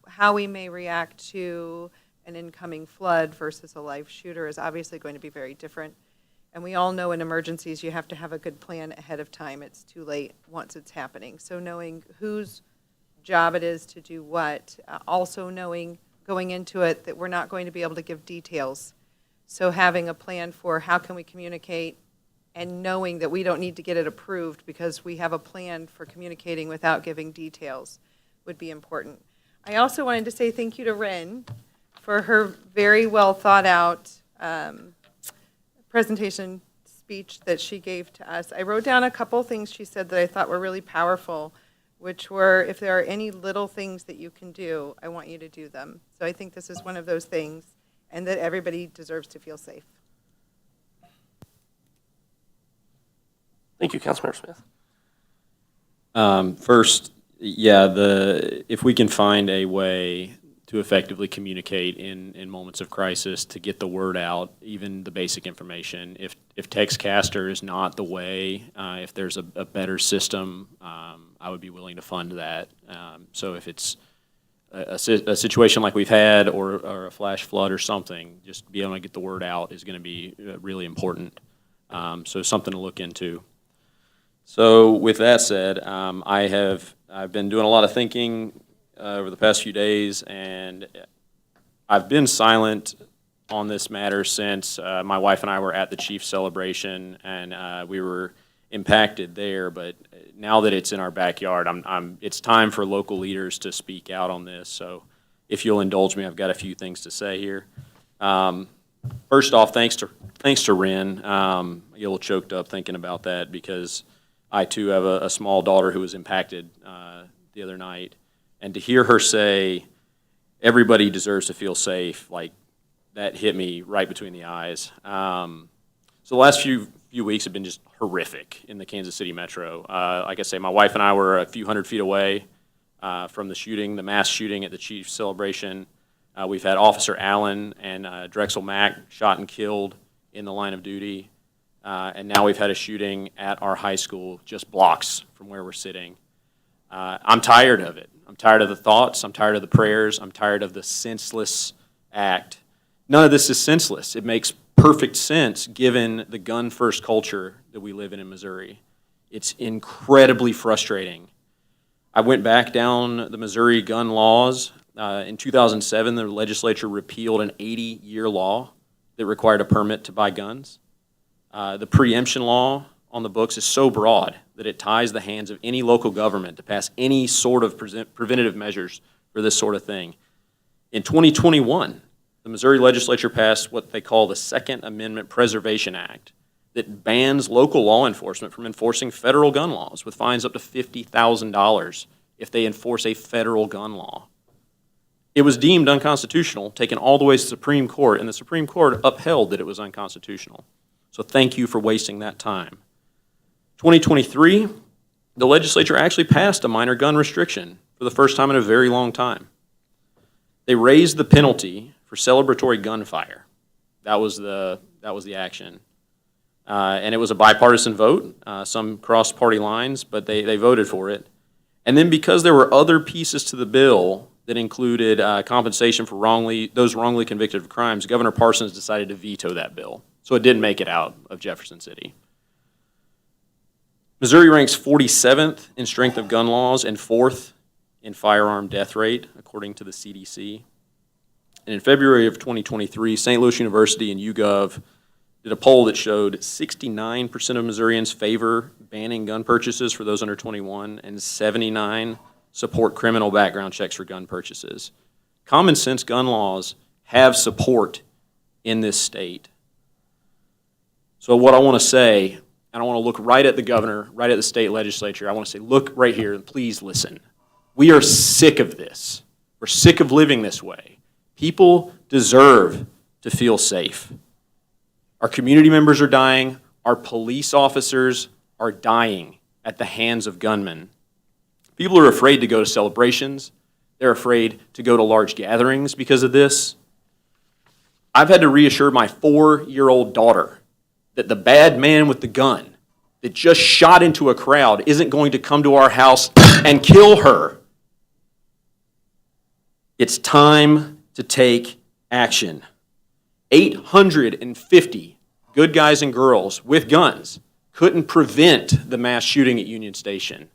Speaker 11: how we may react to an incoming flood versus a live shooter is obviously going to be very different. And we all know in emergencies, you have to have a good plan ahead of time. It's too late once it's happening. So knowing whose job it is to do what, also knowing going into it that we're not going to be able to give details. So having a plan for how can we communicate and knowing that we don't need to get it approved because we have a plan for communicating without giving details would be important. I also wanted to say thank you to Ren for her very well thought out presentation speech that she gave to us. I wrote down a couple things she said that I thought were really powerful, which were, if there are any little things that you can do, I want you to do them. So I think this is one of those things, and that everybody deserves to feel safe.
Speaker 1: Thank you, Councilmember Smith.
Speaker 7: First, if we can find a way to effectively communicate in moments of crisis, to get the word out, even the basic information. If Textcaster is not the way, if there's a better system, I would be willing to fund that. So if it's a situation like we've had or a flash flood or something, just be able to get the word out is going to be really important. So something to look into. So with that said, I've been doing a lot of thinking over the past few days, and I've been silent on this matter since my wife and I were at the Chiefs celebration, and we were impacted there. But now that it's in our backyard, it's time for local leaders to speak out on this. So if you'll indulge me, I've got a few things to say here. First off, thanks to Ren. I get a little choked up thinking about that because I too have a small daughter who was impacted the other night. And to hear her say, everybody deserves to feel safe, like that hit me right between the eyes. So the last few weeks have been just horrific in the Kansas City metro. Like I say, my wife and I were a few hundred feet away from the shooting, the mass shooting at the Chiefs celebration. We've had Officer Allen and Drexel Mack shot and killed in the line of duty. And now we've had a shooting at our high school just blocks from where we're sitting. I'm tired of it. I'm tired of the thoughts. I'm tired of the prayers. I'm tired of the senseless act. None of this is senseless. It makes perfect sense given the gun-first culture that we live in Missouri. It's incredibly frustrating. I went back down the Missouri gun laws. In 2007, the legislature repealed an 80-year law that required a permit to buy guns. The preemption law on the books is so broad that it ties the hands of any local government to pass any sort of preventative measures for this sort of thing. In 2021, the Missouri legislature passed what they call the Second Amendment Preservation Act that bans local law enforcement from enforcing federal gun laws with fines up to $50,000 if they enforce a federal gun law. It was deemed unconstitutional, taken all the way to the Supreme Court, and the Supreme Court upheld that it was unconstitutional. So thank you for wasting that time. 2023, the legislature actually passed a minor gun restriction for the first time in a very long time. They raised the penalty for celebratory gunfire. That was the action. And it was a bipartisan vote, some crossed party lines, but they voted for it. And then because there were other pieces to the bill that included compensation for those wrongly convicted of crimes, Governor Parsons decided to veto that bill. So it didn't make it out of Jefferson City. Missouri ranks 47th in strength of gun laws and 4th in firearm death rate, according to the CDC. And in February of 2023, St. Louis University and YouGov did a poll that showed 69% of Missourians favor banning gun purchases for those under 21, and 79% support criminal background checks for gun purchases. Common sense gun laws have support in this state. So what I want to say, and I want to look right at the governor, right at the state legislature. I want to say, look right here and please listen. We are sick of this. We're sick of living this way. People deserve to feel safe. Our community members are dying. Our police officers are dying at the hands of gunmen. People are afraid to go to celebrations. They're afraid to go to large gatherings because of this. I've had to reassure my 4-year-old daughter that the bad man with the gun that just shot into a crowd isn't going to come to our house and kill her. It's time to take action. 850 good guys and girls with guns couldn't prevent the mass shooting at Union Station.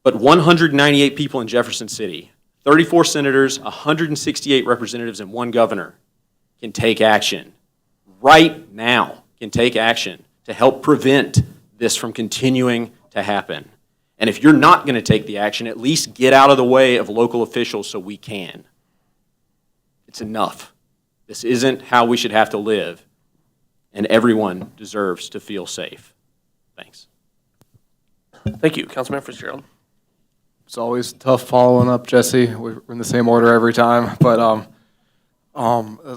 Speaker 7: But 198 people in Jefferson City, 34 senators, 168 representatives, and 1 governor can take action right now, can take action to help prevent this from continuing to happen. And if you're not going to take the action, at least get out of the way of local officials so we can. It's enough. This isn't how we should have to live, and everyone deserves to feel safe. Thanks.
Speaker 1: Thank you. Councilman Fitzgerald.
Speaker 12: It's always tough following up, Jesse. We're in the same order every time, but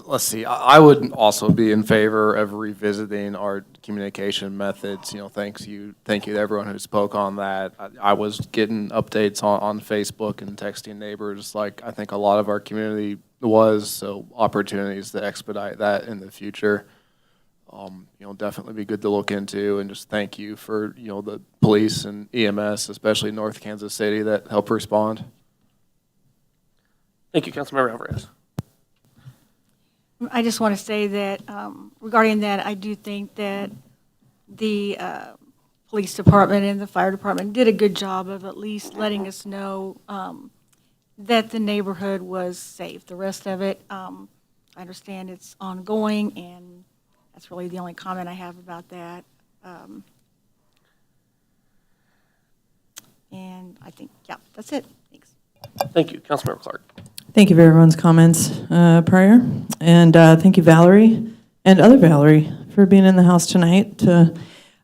Speaker 12: let's see. I would also be in favor of revisiting our communication methods. You know, thank you to everyone who spoke on that. I was getting updates on Facebook and texting neighbors, like I think a lot of our community was. So opportunities to expedite that in the future, you know, definitely be good to look into. And just thank you for, you know, the police and EMS, especially North Kansas City, that helped respond.
Speaker 1: Thank you, Councilmember Alvarez.
Speaker 17: I just want to say that regarding that, I do think that the police department and the fire department did a good job of at least letting us know that the neighborhood was safe. The rest of it, I understand it's ongoing, and that's really the only comment I have about that. And I think, yeah, that's it. Thanks.
Speaker 1: Thank you, Councilmember Clark.
Speaker 16: Thank you for everyone's comments prior. And thank you, Valerie, and other Valerie, for being in the house tonight.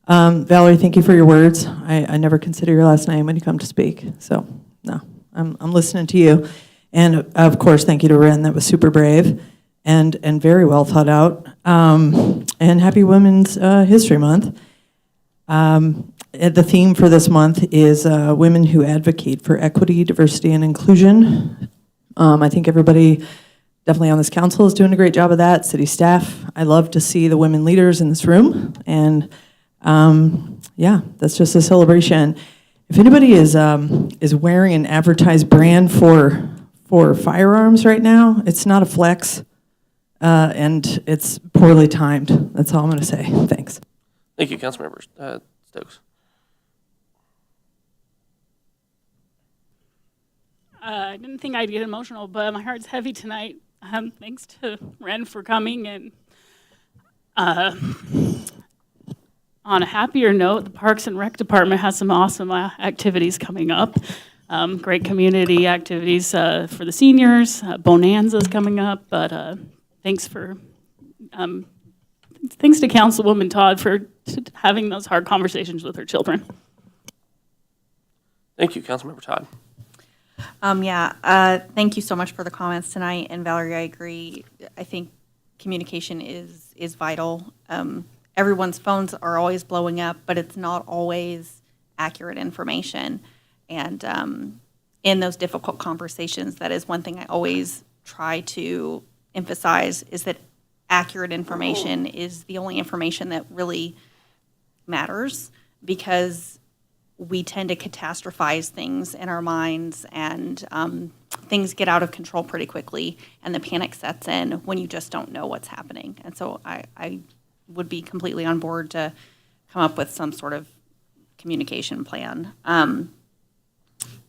Speaker 16: Valerie, thank you for your words. I never consider your last name when you come to speak. So, no, I'm listening to you. And, of course, thank you to Ren. That was super brave and very well thought out. And happy Women's History Month. The theme for this month is women who advocate for equity, diversity, and inclusion. I think everybody definitely on this council is doing a great job of that, city staff. I love to see the women leaders in this room, and yeah, that's just a celebration. If anybody is wearing an advertised brand for firearms right now, it's not a flex, and it's poorly timed. That's all I'm going to say. Thanks.
Speaker 1: Thank you, Councilmember Stokes.
Speaker 15: I didn't think I'd get emotional, but my heart's heavy tonight. Thanks to Ren for coming. And on a happier note, the Parks and Rec Department has some awesome activities coming up. Great community activities for the seniors. Bonanza's coming up, but thanks to Councilwoman Todd for having those hard conversations with her children.
Speaker 1: Thank you, Councilmember Todd.
Speaker 10: Thank you so much for the comments tonight. And Valerie, I agree. I think communication is vital. Everyone's phones are always blowing up, but it's not always accurate information. And in those difficult conversations, that is one thing I always try to emphasize, is that accurate information is the only information that really matters, because we tend to catastrophize things in our minds, and things get out of control pretty quickly, and the panic sets in when you just don't know what's happening. And so I would be completely on board to come up with some sort of communication plan.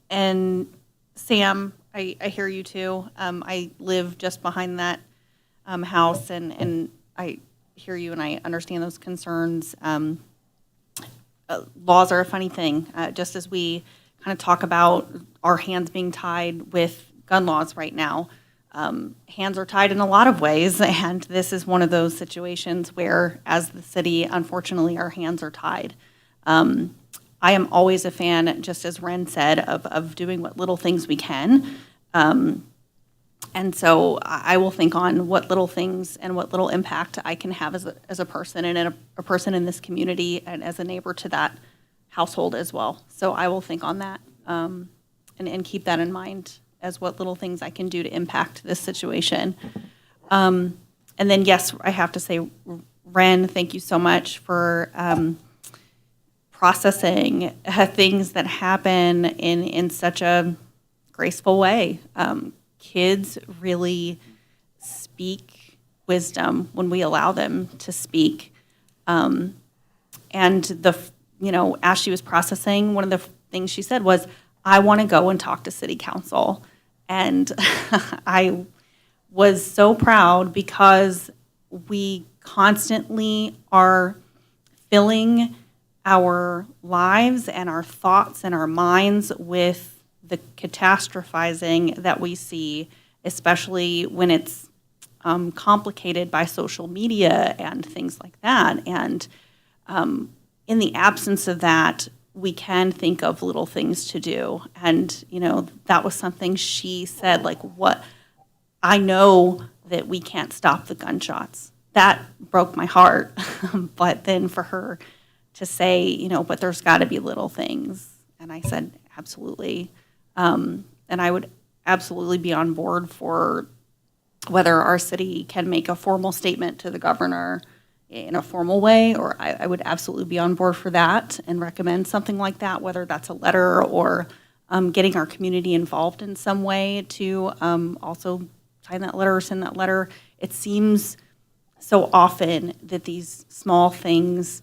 Speaker 10: And Sam, I hear you too. I live just behind that house, and I hear you, and I understand those concerns. Laws are a funny thing. Just as we kind of talk about our hands being tied with gun laws right now, hands are tied in a lot of ways, and this is one of those situations where, as the city, unfortunately, our hands are tied. I am always a fan, just as Ren said, of doing what little things we can. And so I will think on what little things and what little impact I can have as a person, and a person in this community, and as a neighbor to that household as well. So I will think on that and keep that in mind as what little things I can do to impact this situation. And then, yes, I have to say, Ren, thank you so much for processing things that happen in such a graceful way. Kids really speak wisdom when we allow them to speak. And as she was processing, one of the things she said was, I want to go and talk to city council. And I was so proud because we constantly are filling our lives and our thoughts and our minds with the catastrophizing that we see, especially when it's complicated by social media and things like that. And in the absence of that, we can think of little things to do. And, that was something she said, like, what, I know that we can't stop the gunshots. That broke my heart. But then for her to say, but there's got to be little things. And I said, absolutely. And I would absolutely be on board for whether our city can make a formal statement to the governor in a formal way, or I would absolutely be on board for that and recommend something like that, whether that's a letter or getting our community involved in some way to also sign that letter or send that letter. It seems so often that these small things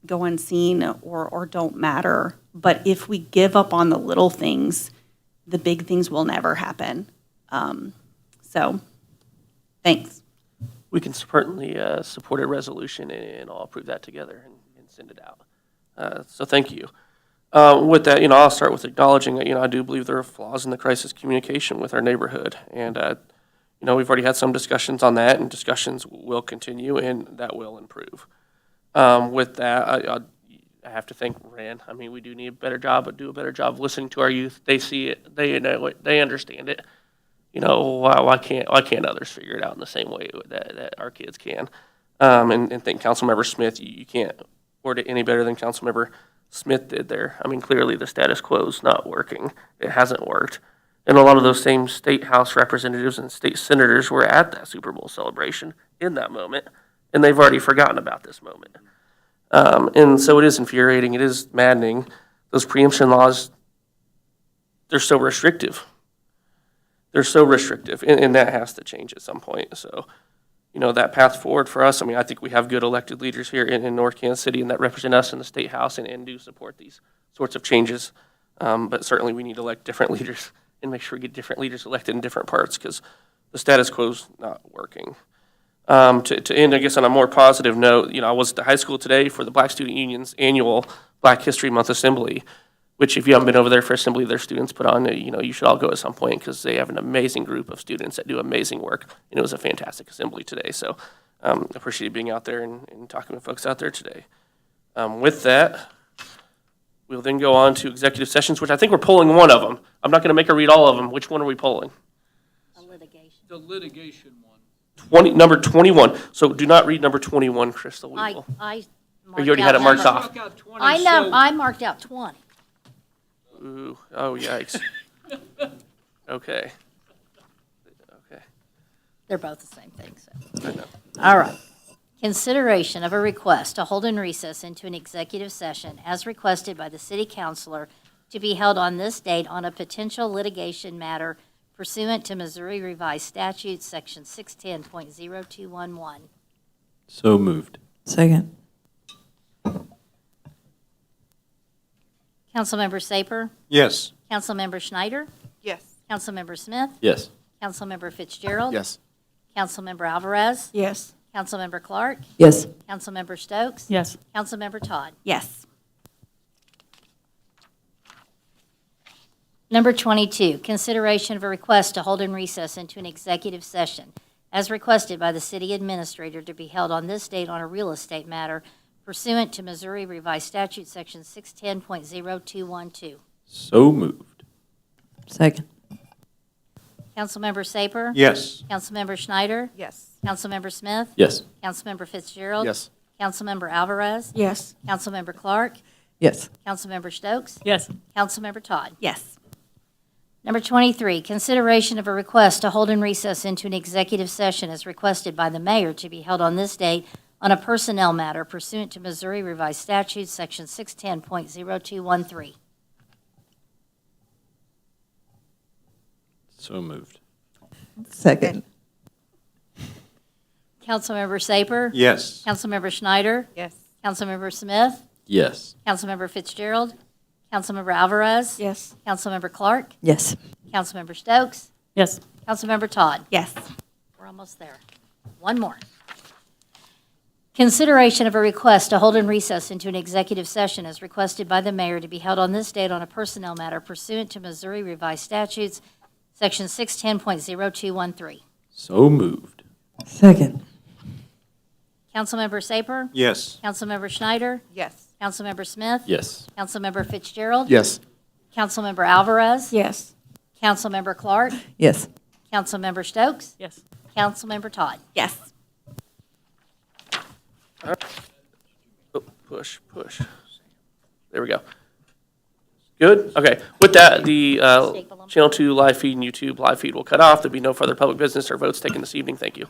Speaker 10: go unseen or don't matter. But if we give up on the little things, the big things will never happen. So, thanks.
Speaker 1: We can certainly support a resolution and I'll approve that together and send it out. So thank you. With that, I'll start with acknowledging that, I do believe there are flaws in the crisis communication with our neighborhood. And, we've already had some discussions on that, and discussions will continue, and that will improve. With that, I have to thank Ran. I mean, we do need a better job, but do a better job of listening to our youth. They see it, they know it, they understand it. Why can't others figure it out in the same way that our kids can? And thank Councilmember Smith. You can't word it any better than Councilmember Smith did there. I mean, clearly the status quo is not working. It hasn't worked. And a lot of those same state house representatives and state senators were at that Super Bowl celebration in that moment, and they've already forgotten about this moment. And so it is infuriating. It is maddening. Those preemption laws, they're so restrictive. They're so restrictive, and that has to change at some point. So, that path forward for us, I think we have good elected leaders here in North Kansas City and that represent us in the State House and do support these sorts of changes. But certainly we need to elect different leaders and make sure we get different leaders elected in different parts because the status quo is not working. To end, I guess, on a more positive note, I was at the high school today for the Black Student Union's annual Black History Month Assembly, which if you haven't been over there for assembly, their students put on, you should all go at some point because they have an amazing group of students that do amazing work. And it was a fantastic assembly today. So appreciate being out there and talking with folks out there today. With that, we'll then go on to executive sessions, which I think we're pulling one of them. I'm not going to make her read all of them. Which one are we pulling?
Speaker 20: The litigation one.
Speaker 1: Number 21. So do not read number 21, Crystal. We will. Or you already had it marked off.
Speaker 2: I marked out 20.
Speaker 1: Ooh, oh, yikes. Okay.
Speaker 2: They're both the same thing, so.
Speaker 1: I know.
Speaker 2: All right. Consideration of a request to hold in recess into an executive session as requested by the city councilor to be held on this date on a potential litigation matter pursuant to Missouri Revised Statutes, Section 610.0211.
Speaker 7: So moved.
Speaker 16: Second.
Speaker 2: Councilmember Saper?
Speaker 14: Yes.
Speaker 2: Councilmember Schneider?
Speaker 11: Yes.
Speaker 2: Councilmember Smith?
Speaker 7: Yes.
Speaker 2: Councilmember Fitzgerald?
Speaker 12: Yes.
Speaker 2: Councilmember Alvarez?
Speaker 17: Yes.
Speaker 2: Councilmember Clark?
Speaker 16: Yes.
Speaker 2: Councilmember Stokes?
Speaker 15: Yes.
Speaker 2: Councilmember Todd?
Speaker 10: Yes.
Speaker 2: Number 22, consideration of a request to hold in recess into an executive session as requested by the city administrator to be held on this date on a real estate matter pursuant to Missouri Revised Statute, Section 610.0212.
Speaker 7: So moved.
Speaker 16: Second.
Speaker 2: Councilmember Saper?
Speaker 14: Yes.
Speaker 2: Councilmember Schneider?
Speaker 11: Yes.
Speaker 2: Councilmember Smith?
Speaker 7: Yes.
Speaker 2: Councilmember Fitzgerald?
Speaker 12: Yes.
Speaker 2: Councilmember Alvarez?
Speaker 17: Yes.
Speaker 2: Councilmember Clark?
Speaker 16: Yes.
Speaker 2: Councilmember Stokes?
Speaker 15: Yes.
Speaker 2: Councilmember Todd?
Speaker 10: Yes.
Speaker 2: Number 23, consideration of a request to hold in recess into an executive session as requested by the mayor to be held on this date on a personnel matter pursuant to Missouri Revised Statutes, Section 610.0213.
Speaker 7: So moved.
Speaker 16: Second.
Speaker 2: Councilmember Saper?
Speaker 14: Yes.
Speaker 2: Councilmember Schneider?
Speaker 13: Yes.
Speaker 2: Councilmember Smith?
Speaker 7: Yes.
Speaker 2: Councilmember Fitzgerald? Councilmember Alvarez?
Speaker 17: Yes.
Speaker 2: Councilmember Clark?
Speaker 16: Yes.
Speaker 2: Councilmember Stokes?
Speaker 15: Yes.
Speaker 2: Councilmember Todd?
Speaker 10: Yes.
Speaker 2: We're almost there. One more. Consideration of a request to hold in recess into an executive session as requested by the mayor to be held on this date on a personnel matter pursuant to Missouri Revised Statutes, Section 610.0213.
Speaker 7: So moved.
Speaker 16: Second.
Speaker 2: Councilmember Saper?
Speaker 14: Yes.
Speaker 2: Councilmember Schneider?
Speaker 13: Yes.
Speaker 2: Councilmember Smith?
Speaker 7: Yes.
Speaker 2: Councilmember Fitzgerald?
Speaker 12: Yes.
Speaker 2: Councilmember Alvarez?
Speaker 17: Yes.
Speaker 2: Councilmember Clark?
Speaker 16: Yes.
Speaker 2: Councilmember Stokes?
Speaker 15: Yes.
Speaker 2: Councilmember Todd?
Speaker 10: Yes.
Speaker 1: Oh, push. There we go. Good? Okay. With that, the Channel 2 live feed and YouTube live feed will cut off. There'll be no further public business or votes taken this evening. Thank you.